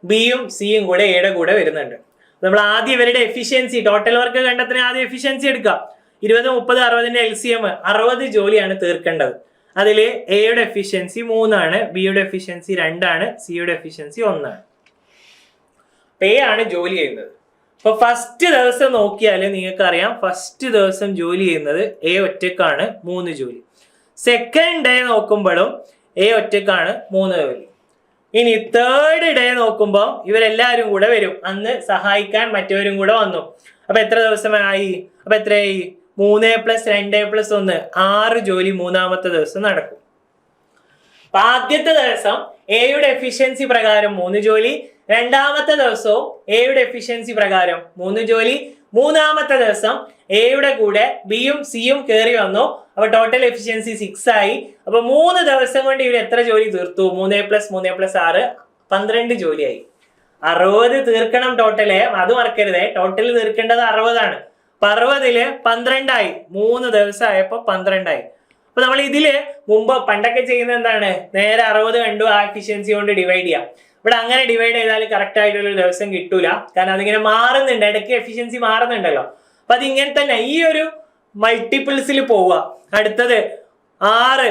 ബിയും സിയും കൂടെ എയുടെ കൂടെ വരുന്നുണ്ട്. നമ്മൾ ആദ്യം ഇവരുടെ എഫിഷ്യൻസി, ടോട്ടൽ വർക്ക് കണ്ടെത്തുന്ന ആദ്യം എഫിഷ്യൻസി എടുക്കാം. 20, 30, 60 LCM 60 ജോലിയാണ് തീർക്കേണ്ടത്. അതിൽ എയുടെ എഫിഷ്യൻസി 3 ആണ്, ബിയുടെ എഫിഷ്യൻസി 2 ആണ്, സിയുടെ എഫിഷ്യൻസി 1 ആണ്. എ ആണ് ജോലി ചെയ്യുന്നത്. അപ്പൊ ഫസ്റ്റ് ദിവസം നോക്കിയാൽ നിങ്ങൾക്ക് അറിയാം, ഫസ്റ്റ് ദിവസം ജോലി ചെയ്യുന്നത് എ ഒറ്റക്കാണ്, 3 ജോലി. സെക്കൻഡ് ഡേ നോക്കുമ്പോഴും എ ഒറ്റക്കാണ്, 3 ജോലി. ഇനി തേർഡ് ഡേ നോക്കുമ്പോൾ ഇവരെല്ലാവരും കൂടെ വരും. അന്ന് സഹായിക്കാൻ മറ്റവരും കൂടെ വന്നു. അപ്പൊ എത്ര ദിവസമായി? അപ്പൊ എത്രയായി? 3 + 2 + 1 6 ജോലി 3-ാമത്തെ ദിവസം നടക്കും. അപ്പൊ ആദ്യത്തെ ദിവസം എയുടെ എഫിഷ്യൻസി പ്രകാരം 3 ജോലി, 2-ാമത്തെ ദിവസവും എയുടെ എഫിഷ്യൻസി പ്രകാരം 3 ജോലി, 3-ാമത്തെ ദിവസം എയുടെ കൂടെ ബിയും സിയും കയറി വന്നു. അപ്പൊ ടോട്ടൽ എഫിഷ്യൻസി 6 ആയി. അപ്പൊ 3 ദിവസം കൊണ്ട് ഇവർ എത്ര ജോലി തീർത്തു? 3 + 3 + 6 12 ജോലിയായി. 60 തീർക്കണം ടോട്ടല്, അത് മറക്കരുതേ. ടോട്ടൽ തീർക്കേണ്ടത് 60 ആണ്. 60-ല് 12 ആയി. 3 ദിവസം ആയപ്പോ 12 ആയി. അപ്പൊ നമ്മൾ ഇതില് മുമ്പ് പണ്ടൊക്കെ ചെയ്യുന്നത് എന്താണ്? നേരെ 60 കണ്ടു ആ എഫിഷ്യൻസി കൊണ്ട് ഡിവൈഡ് ചെയ്യാം. ഇവിടെ അങ്ങനെ ഡിവൈഡ് ചെയ്താൽ കറക്റ്റ് ആയിട്ടുള്ള ദിവസം കിട്ടൂല. കാരണം അതിങ്ങനെ മാറുന്നുണ്ട്, ഇടയ്ക്ക് എഫിഷ്യൻസി മാറുന്നുണ്ടല്ലോ. അപ്പൊ അതിങ്ങനെ തന്നെ ഈ ഒരു മൾട്ടിപ്പിൾസിൽ പോവുക. അടുത്തത് 6,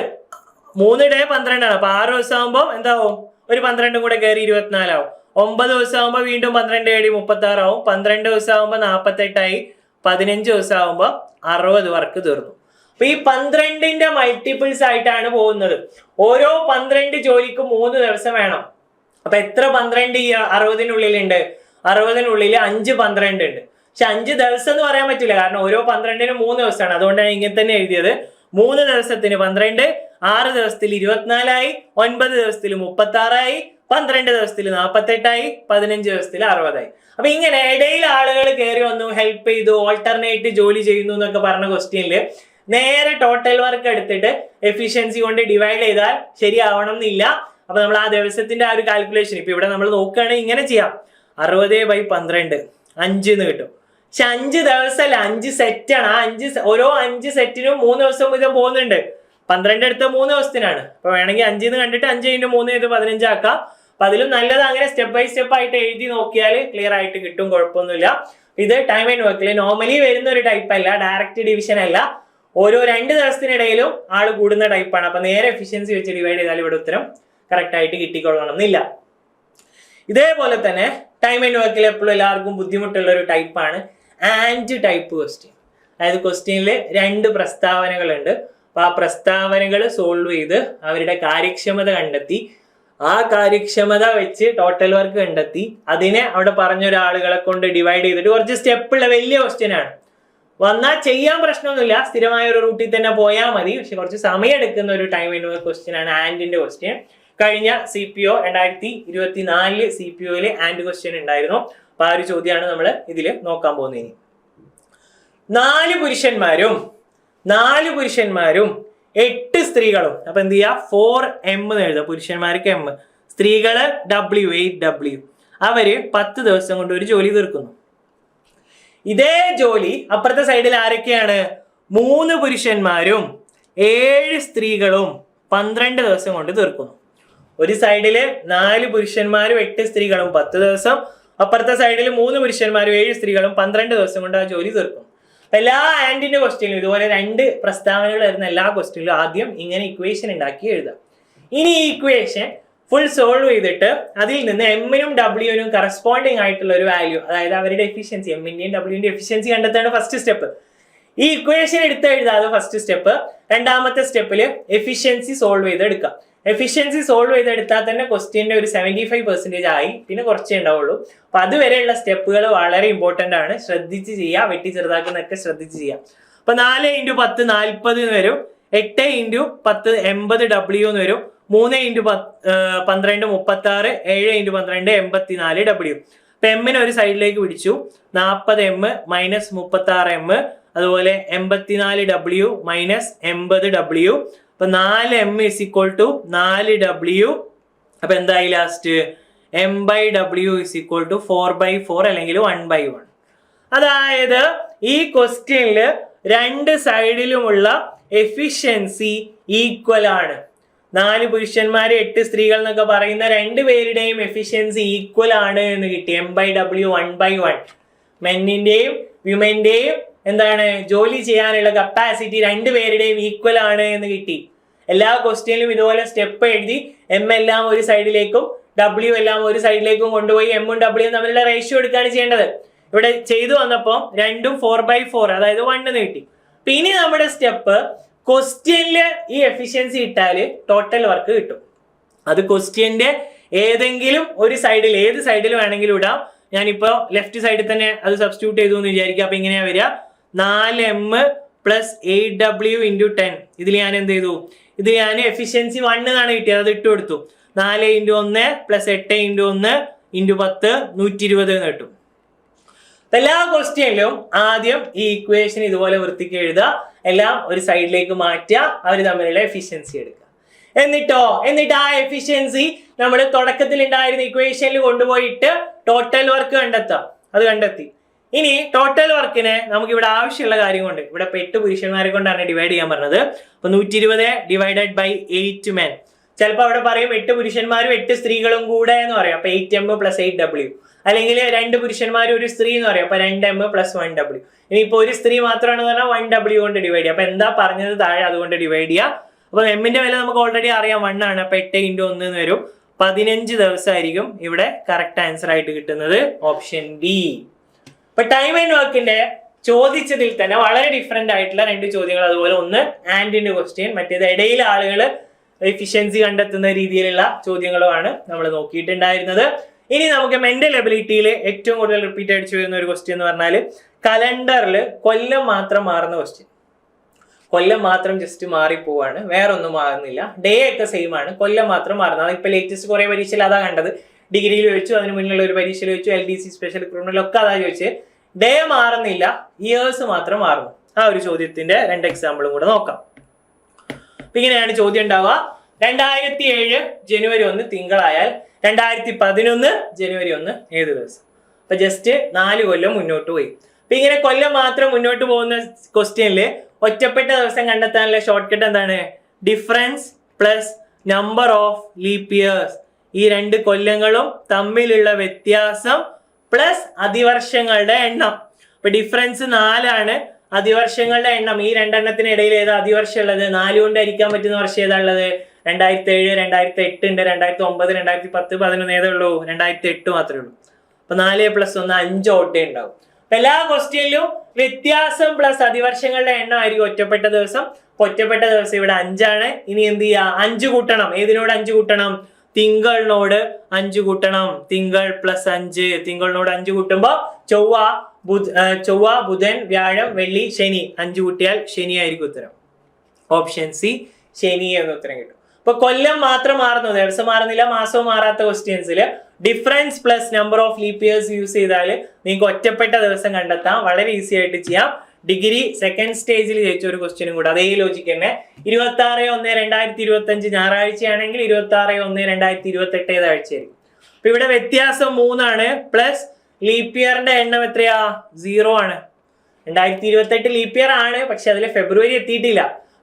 3 ഡേ 12 ആണ്. അപ്പൊ 6 ദിവസം ആകുമ്പോൾ എന്താവും? ഒരു 12 കൂടെ കയറി 24 ആവും. 9 ദിവസം ആകുമ്പോൾ വീണ്ടും 12 ഏടി 36 ആവും. 12 ദിവസം ആകുമ്പോൾ 48 ആയി. 15 ദിവസം ആകുമ്പോൾ 60 വർക്ക് തീർന്നു. അപ്പൊ ഈ 12ന്റെ മൾട്ടിപ്പിൾസ് ആയിട്ടാണ് പോകുന്നത്. ഓരോ 12 ജോലിക്കും 3 ദിവസം വേണം. അപ്പൊ എത്ര 12 ഈ 60-നുള്ളിലുണ്ട്? 60-നുള്ളിൽ 5 12 ഉണ്ട്. പക്ഷെ 5 ദിവസം എന്ന് പറയാൻ പറ്റില്ല, കാരണം ഓരോ 12-നും 3 ദിവസമാണ്. അതുകൊണ്ടാണ് ഇങ്ങനെ തന്നെ എഴുതിയത്. 3 ദിവസത്തിന് 12, 6 ദിവസത്തിൽ 24 ആയി, 9 ദിവസത്തിൽ 36 ആയി, 12 ദിവസത്തിൽ 48 ആയി, 15 ദിവസത്തിൽ 60 ആയി. അപ്പൊ ഇങ്ങനെ ഇടയിൽ ആളുകൾ കയറി വന്നു, ഹെൽപ്പ് ചെയ്തു, ഓൾട്ടർനേറ്റ് ജോലി ചെയ്യുന്നു എന്നൊക്കെ പറഞ്ഞ ക്വസ്റ്റ്യനില് നേരെ ടോട്ടൽ വർക്ക് എടുത്തിട്ട് എഫിഷ്യൻസി കൊണ്ട് ഡിവൈഡ് ചെയ്താൽ ശരിയാവണം എന്നില്ല. അപ്പൊ നമ്മൾ ആ ദിവസത്തിന്റെ ആ ഒരു കാൽക്കുലേഷൻ ഇപ്പൊ ഇവിടെ നമ്മൾ നോക്കുകയാണെങ്കിൽ ഇങ്ങനെ ചെയ്യാം. 60/12 5 എന്ന് കിട്ടും. പക്ഷെ 5 ദിവസമല്ല, 5 സെറ്റാണ്. ഓരോ 5 സെറ്റിനും 3 ദിവസം വീതം പോകുന്നുണ്ട്. 12 എടുത്ത 3 ദിവസത്തിനാണ്. അപ്പൊ വേണമെങ്കിൽ 5 കണ്ടിട്ട് 5 × 3 ചെയ്ത് 15 ആക്കാം. അപ്പൊ അതിലും നല്ലത് അങ്ങനെ സ്റ്റെപ്പ് ബൈ സ്റ്റെപ്പ് ആയിട്ട് എഴുതി നോക്കിയാൽ ക്ലിയർ ആയിട്ട് കിട്ടും, കുഴപ്പമൊന്നുമില്ല. ഇത് ടൈം ആൻഡ് വർക്കിൽ നോർമലി വരുന്ന ഒരു ടൈപ്പ് അല്ല, ഡയറക്റ്റ് ഡിവിഷൻ അല്ല. ഓരോ 2 ദിവസത്തിനിടയിലും ആള് കൂടുന്ന ടൈപ്പാണ്. അപ്പൊ നേരെ എഫിഷ്യൻസി വെച്ച് ഡിവൈഡ് ചെയ്താൽ ഇവിടെ ഉത്തരം കറക്റ്റ് ആയിട്ട് കിട്ടിക്കൊള്ളണം എന്നില്ല. ഇതേപോലെ തന്നെ ടൈം ആൻഡ് വർക്കിൽ എപ്പോഴും എല്ലാവർക്കും ബുദ്ധിമുട്ടുള്ള ഒരു ടൈപ്പാണ് ആൻഡ് ടൈപ്പ് ക്വസ്റ്റ്യൻ. അതായത് ക്വസ്റ്റ്യനിൽ 2 പ്രസ്താവനകളുണ്ട്. അപ്പൊ ആ പ്രസ്താവനകൾ സോൾവ് ചെയ്ത് അവരുടെ കാര്യക്ഷമത കണ്ടെത്തി, ആ കാര്യക്ഷമത വെച്ച് ടോട്ടൽ വർക്ക് കണ്ടെത്തി, അതിനെ അവിടെ പറഞ്ഞൊരാളുകളെ കൊണ്ട് ഡിവൈഡ് ചെയ്തിട്ട് കുറച്ച് സ്റ്റെപ്പുള്ള വലിയ ക്വസ്റ്റ്യൻ ആണ്. വന്നാൽ ചെയ്യാൻ പ്രശ്നമൊന്നുമില്ല, സ്ഥിരമായ ഒരു റൂട്ടിൽ തന്നെ പോയാൽ മതി. പക്ഷെ കുറച്ച് സമയം എടുക്കുന്ന ഒരു ടൈം ആൻഡ് വർക്ക് ക്വസ്റ്റ്യൻ ആണ് ആൻഡിന്റെ ക്വസ്റ്റ്യൻ. കഴിഞ്ഞ CPO 2024 CPOയിൽ ആൻഡ് ക്വസ്റ്റ്യൻ ഉണ്ടായിരുന്നു. അപ്പൊ ആ ഒരു ചോദ്യമാണ് നമ്മൾ ഇതിൽ നോക്കാൻ പോകുന്നത്. 4 പുരുഷന്മാരും 8 സ്ത്രീകളും. അപ്പൊ എന്ത് ചെയ്യാ? 4M എന്ന് എഴുതുക. പുരുഷന്മാർക്ക് M, സ്ത്രീകള് W, 8W. അവര് 10 ദിവസം കൊണ്ട് ഒരു ജോലി തീർക്കുന്നു. ഇതേ ജോലി അപ്പുറത്തെ സൈഡിൽ ആരൊക്കെയാണ്? 3 പുരുഷന്മാരും 7 സ്ത്രീകളും 12 ദിവസം കൊണ്ട് തീർക്കുന്നു. ഒരു സൈഡില് 4 പുരുഷന്മാരും 8 സ്ത്രീകളും 10 ദിവസം, അപ്പുറത്തെ സൈഡിൽ 3 പുരുഷന്മാരും 7 സ്ത്രീകളും 12 ദിവസം കൊണ്ട് ആ ജോലി തീർക്കും. എല്ലാ ആൻഡിന്റെ ക്വസ്റ്റ്യനിലും ഇതുപോലെ 2 പ്രസ്താവനകൾ വരുന്ന എല്ലാ ക്വസ്റ്റ്യനിലും ആദ്യം ഇങ്ങനെ ഇക്വേഷൻ ഉണ്ടാക്കി എഴുതാം. ഇനി ഈ ഇക്വേഷൻ ഫുൾ സോൾവ് ചെയ്തിട്ട് അതിൽ നിന്ന് എമ്മിനും ഡബ്ല്യുവിനും കറസ്പോണ്ടിങ് ആയിട്ടുള്ള ഒരു വാല്യൂ, അതായത് അവരുടെ എഫിഷ്യൻസി, എമ്മിന്റെയും ഡബ്ല്യുവിന്റെയും എഫിഷ്യൻസി കണ്ടെത്താണ് ഫസ്റ്റ് സ്റ്റെപ്പ്. ഈ ഇക്വേഷൻ എടുത്ത് എഴുതാതെ ഫസ്റ്റ് സ്റ്റെപ്പ്. രണ്ടാമത്തെ സ്റ്റെപ്പിൽ എഫിഷ്യൻസി സോൾവ് ചെയ്തെടുക്കാം. എഫിഷ്യൻസി സോൾവ് ചെയ്തെടുത്താൽ തന്നെ ക്വസ്റ്റ്യന്റെ ഒരു 75% ആയി, പിന്നെ കുറച്ചേ ഉണ്ടാവുള്ളൂ. അപ്പൊ അതുവരെയുള്ള സ്റ്റെപ്പുകൾ വളരെ ഇമ്പോർട്ടന്റ് ആണ്, ശ്രദ്ധിച്ച് ചെയ്യുക. വെട്ടി ചെറുതാക്കുന്നതൊക്കെ ശ്രദ്ധിച്ച് ചെയ്യാം. അപ്പൊ 4 × 10 40 എന്ന് വരും, 8 × 10 80 W എന്ന് വരും, 3 × 12 36, 7 × 12 84 W. അപ്പൊ എമ്മിനെ ഒരു സൈഡിലേക്ക് പിടിച്ചു, 40 M മൈനസ് 36 M, അതുപോലെ 84 W മൈനസ് 80 W. അപ്പൊ 4 M is equal to 4 W. അപ്പൊ എന്തായി last M/W is equal to 4/4 അല്ലെങ്കിൽ 1/1. അതായത് ഈ ക്വസ്റ്റ്യനിൽ രണ്ട് സൈഡിലുമുള്ള എഫിഷ്യൻസി ഈക്വൽ ആണ്. 4 പുരുഷന്മാര് 8 സ്ത്രീകൾ എന്നൊക്കെ പറയുന്ന രണ്ടുപേരുടെയും എഫിഷ്യൻസി ഈക്വൽ ആണ് എന്ന് കിട്ടി. M/W 1/1. മെന്നിന്റെയും വിമന്റെയും എന്താണ് ജോലി ചെയ്യാനുള്ള കപ്പാസിറ്റി രണ്ടുപേരുടെയും ഈക്വൽ ആണ് എന്ന് കിട്ടി. എല്ലാ ക്വസ്റ്റ്യനിലും ഇതുപോലെ സ്റ്റെപ്പ് എഴുതി എം എല്ലാം ഒരു സൈഡിലേക്കും ഡബ്ല്യു എല്ലാം ഒരു സൈഡിലേക്കും കൊണ്ടുപോയി എമ്മും ഡബ്ല്യുവും തമ്മിലുള്ള റേഷ്യോ എടുക്കുകയാണ് ചെയ്യേണ്ടത്. ഇവിടെ ചെയ്തു വന്നപ്പോൾ രണ്ടും 4/4, അതായത് 1 എന്ന് കിട്ടി. ഇനി നമ്മുടെ സ്റ്റെപ്പ് ക്വസ്റ്റ്യനില് ഈ എഫിഷ്യൻസി ഇട്ടാല് ടോട്ടൽ വർക്ക് കിട്ടും. അത് ക്വസ്റ്റ്യന്റെ ഏതെങ്കിലും ഒരു സൈഡിൽ, ഏത് സൈഡിൽ വേണമെങ്കിലും ഇടാം. ഞാനിപ്പോ ലെഫ്റ്റ് സൈഡിൽ തന്നെ അത് സബ്സ്റ്റിറ്റ്യൂട്ട് ചെയ്തു എന്ന് വിചാരിക്കുക. അപ്പൊ ഇങ്ങനെയാ വരിക 4M + 8W × 10. ഇതിൽ ഞാൻ എന്ത് ചെയ്തു, ഇത് ഞാൻ എഫിഷ്യൻസി 1 എന്നാണ് കിട്ടിയത്, അത് ഇട്ട് കൊടുത്തു. 4 × 1 + 8 × 1 × 10 120 എന്ന് കിട്ടും. എല്ലാ ക്വസ്റ്റ്യനിലും ആദ്യം ഈ ഇക്വേഷൻ ഇതുപോലെ വൃത്തിക്ക് എഴുതുക, എല്ലാം ഒരു സൈഡിലേക്ക് മാറ്റുക, അവർ തമ്മിലുള്ള എഫിഷ്യൻസി എടുക്കുക. എന്നിട്ട് ആ എഫിഷ്യൻസി നമ്മൾ തുടക്കത്തിൽ ഉണ്ടായിരുന്ന ഇക്വേഷനിൽ കൊണ്ടുപോയിട്ട് ടോട്ടൽ വർക്ക് കണ്ടെത്താം. അത് കണ്ടെത്തി. ഇനി ടോട്ടൽ വർക്കിനെ നമുക്ക് ഇവിടെ ആവശ്യമുള്ള കാര്യം കൊണ്ട്, ഇവിടെ 8 പുരുഷന്മാരെ കൊണ്ടാണ് ഡിവൈഡ് ചെയ്യാൻ പറഞ്ഞത്. അപ്പൊ 120 / 8 men. ചിലപ്പോൾ അവിടെ പറയും 8 പുരുഷന്മാരും 8 സ്ത്രീകളും കൂടെ എന്ന് പറയും. അപ്പൊ 8M + 8W. അല്ലെങ്കിൽ 2 പുരുഷന്മാരും 1 സ്ത്രീ എന്ന് പറയും. അപ്പൊ 2M + 1W. ഇനിയിപ്പോ ഒരു സ്ത്രീ മാത്രമാണെന്ന് പറഞ്ഞാൽ 1W കൊണ്ട് ഡിവൈഡ് ചെയ്യുക. അപ്പൊ എന്താ പറഞ്ഞത് താഴെ അതുകൊണ്ട് ഡിവൈഡ് ചെയ്യുക. അപ്പൊ എമ്മിന്റെ വില നമുക്ക് ഓൾറെഡി അറിയാം, 1 ആണ്. അപ്പൊ 8 × 1 എന്ന് വരും. 15 ദിവസമായിരിക്കും ഇവിടെ കറക്റ്റ് ആൻസർ ആയിട്ട് കിട്ടുന്നത്, ഓപ്ഷൻ ബി. ഇപ്പൊ ടൈം ആൻഡ് വർക്കിന്റെ ചോദിച്ചതിൽ തന്നെ വളരെ ഡിഫറെന്റ് ആയിട്ടുള്ള 2 ചോദ്യങ്ങൾ, അതുപോലെ ഒന്ന് ആൻഡിന്റെ ക്വസ്റ്റ്യൻ, മറ്റേത് ഇടയിൽ ആളുകൾ എഫിഷ്യൻസി കണ്ടെത്തുന്ന രീതിയിലുള്ള ചോദ്യങ്ങളുമാണ് നമ്മൾ നോക്കിയിട്ടുണ്ടായിരുന്നത്. ഇനി നമുക്ക് മെന്റൽ എബിലിറ്റിയിൽ ഏറ്റവും കൂടുതൽ റിപ്പീറ്റ് അടിച്ചു വരുന്ന ഒരു ക്വസ്റ്റ്യൻ എന്ന് പറഞ്ഞാൽ കലണ്ടറിൽ കൊല്ലം മാത്രം മാറുന്ന ക്വസ്റ്റ്യൻ. കൊല്ലം മാത്രം ജസ്റ്റ് മാറിപ്പോവാണ്, വേറെ ഒന്നും മാറുന്നില്ല. ഡേ ഒക്കെ സെയിം ആണ്, കൊല്ലം മാത്രം മാറുന്നത്. ഇപ്പൊ ലേറ്റസ്റ്റ് കുറെ പരീക്ഷയിൽ അതാ കണ്ടത്. ഡിഗ്രിയിൽ ചോദിച്ചു, അതിന് മുന്നിലുള്ള ഒരു പരീക്ഷയിൽ ചോദിച്ചു, LDC സ്പെഷ്യൽ ക്രിമിനലൊക്കെ അതാ ചോദിച്ചത്. ഡേ മാറുന്നില്ല, ഇയേഴ്സ് മാത്രം മാറുന്നു. ആ ഒരു ചോദ്യത്തിന്റെ 2 എക്സാമ്പിളും കൂടെ നോക്കാം. അപ്പൊ ഇങ്ങനെയാണ് ചോദ്യം ഉണ്ടാവുക. 2007 ജനുവരി 1 തിങ്കളായാൽ 2011 ജനുവരി 1 ഏത് ദിവസം? അപ്പൊ ജസ്റ്റ് 4 കൊല്ലം മുന്നോട്ട് പോയി. അപ്പൊ ഇങ്ങനെ കൊല്ലം മാത്രം മുന്നോട്ട് പോകുന്ന ക്വസ്റ്റ്യനിൽ ഒറ്റപ്പെട്ട ദിവസം കണ്ടെത്താനുള്ള ഷോർട്ട് കട്ട് എന്താണ്? Difference plus number of leap years. ഈ 2 കൊല്ലങ്ങളും തമ്മിലുള്ള വ്യത്യാസം പ്ലസ് അതിവർഷങ്ങളുടെ എണ്ണം. ഇപ്പൊ ഡിഫറൻസ് 4 ആണ്, അതിവർഷങ്ങളുടെ എണ്ണം ഈ 2 എണ്ണത്തിന് ഇടയിൽ ഏതാ അതിവർഷം ഉള്ളത്? 4 കൊണ്ട് ഹരിക്കാൻ പറ്റുന്ന വർഷം ഏതാ ഉള്ളത്? 2007, 2008 ഉണ്ട്, 2009, 2010, 2011 ഏതേ ഉള്ളൂ? 2008 മാത്രമേ ഉള്ളൂ. അപ്പൊ 4 + 1 5 ഓട്ടേ ഉണ്ടാവും. അപ്പൊ എല്ലാ ക്വസ്റ്റ്യനിലും വ്യത്യാസം പ്ലസ് അതിവർഷങ്ങളുടെ എണ്ണം ആയിരിക്കും ഒറ്റപ്പെട്ട ദിവസം. ഒറ്റപ്പെട്ട ദിവസം ഇവിടെ 5 ആണ്. ഇനി എന്ത് ചെയ്യാ? 5 കൂട്ടണം. ഏതിനോട് 5 കൂട്ടണം? തിങ്കളിനോട് 5 കൂട്ടണം. തിങ്കൾ + 5. തിങ്കളിനോട് 5 കൂട്ടുമ്പോ ചൊവ്വ, ബുധൻ, വ്യാഴം, വെള്ളി, ശനി. 5 കൂട്ടിയാൽ ശനി ആയിരിക്കും ഉത്തരം. ഓപ്ഷൻ സി ശനി എന്ന ഉത്തരം കിട്ടും. ഇപ്പൊ കൊല്ലം മാത്രം മാറുന്നു, ദിവസം മാറുന്നില്ല, മാസവും മാറാത്ത ക്വസ്റ്റ്യൻസിൽ difference plus number of leap years use ചെയ്താൽ നിങ്ങൾക്ക് ഒറ്റപ്പെട്ട ദിവസം കണ്ടെത്താം. വളരെ ഈസി ആയിട്ട് ചെയ്യാം. ഡിഗ്രി സെക്കൻഡ് സ്റ്റേജിൽ ജയിച്ച ഒരു ക്വസ്റ്റ്യനും കൂടെ അതേ ലോജിക്ക് തന്നെ. 26/1/2025 ഞായറാഴ്ചയാണെങ്കിൽ 26/1/2028 ഏതാഴ്ചയായിരിക്കും. അപ്പൊ ഇവിടെ വ്യത്യാസം 3 ആണ്. പ്ലസ് ലീപ് ഇയറിന്റെ എണ്ണം എത്രയാ? 0 ആണ്. 2028 ലീപ് ഇയർ ആണ്, പക്ഷെ അതിൽ ഫെബ്രുവരി എത്തിയിട്ടില്ല.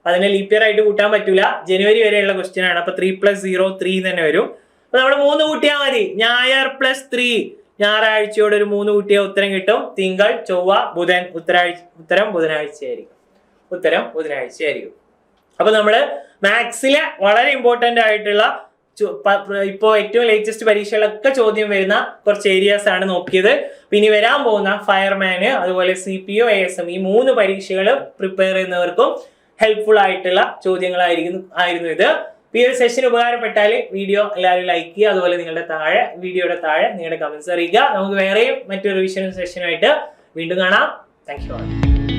അതിനെ ലീപ് ഇയർ ആയിട്ട് കൂട്ടാൻ പറ്റൂല. ജനുവരി വരെയുള്ള ക്വസ്റ്റ്യൻ ആണ്. അപ്പൊ 3 + 0 3 തന്നെ വരും. അപ്പൊ നമ്മൾ 3 കൂട്ടിയാൽ മതി. ഞായർ + 3, ഞായറാഴ്ചയോട് ഒരു 3 കൂട്ടിയ ഉത്തരം കിട്ടും. തിങ്കൾ, ചൊവ്വ, ബുധൻ. ഉത്തരം ബുധനാഴ്ചയായിരിക്കും. ഉത്തരം ബുധനാഴ്ചയായിരിക്കും. അപ്പൊ നമ്മള് മാത്സിലെ വളരെ ഇമ്പോർട്ടന്റ് ആയിട്ടുള്ള ഇപ്പോൾ ഏറ്റവും ലേറ്റസ്റ്റ് പരീക്ഷകളൊക്കെ ചോദ്യം വരുന്ന കുറച്ച് ഏരിയാസ് ആണ് നോക്കിയത്. പിന്നെ വരാൻ പോകുന്ന ഫയർമാന് അതുപോലെ CPO ASM ഈ 3 പരീക്ഷകൾ പ്രിപ്പയർ ചെയ്യുന്നവർക്കും ഹെൽപ്ഫുൾ ആയിട്ടുള്ള ചോദ്യങ്ങളായിരുന്നു ഇത്. ഈ ഒരു സെഷൻ ഉപകാരപ്പെട്ടാൽ വീഡിയോ എല്ലാവരും ലൈക്ക് ചെയ്യുക. അതുപോലെ നിങ്ങളുടെ വീഡിയോയുടെ താഴെ നിങ്ങളുടെ കമന്റ്സ് അറിയിക്കുക. നമുക്ക് വേറെയും മറ്റൊരു റിവിഷൻ സെഷനുമായിട്ട് വീണ്ടും കാണാം. Thank you.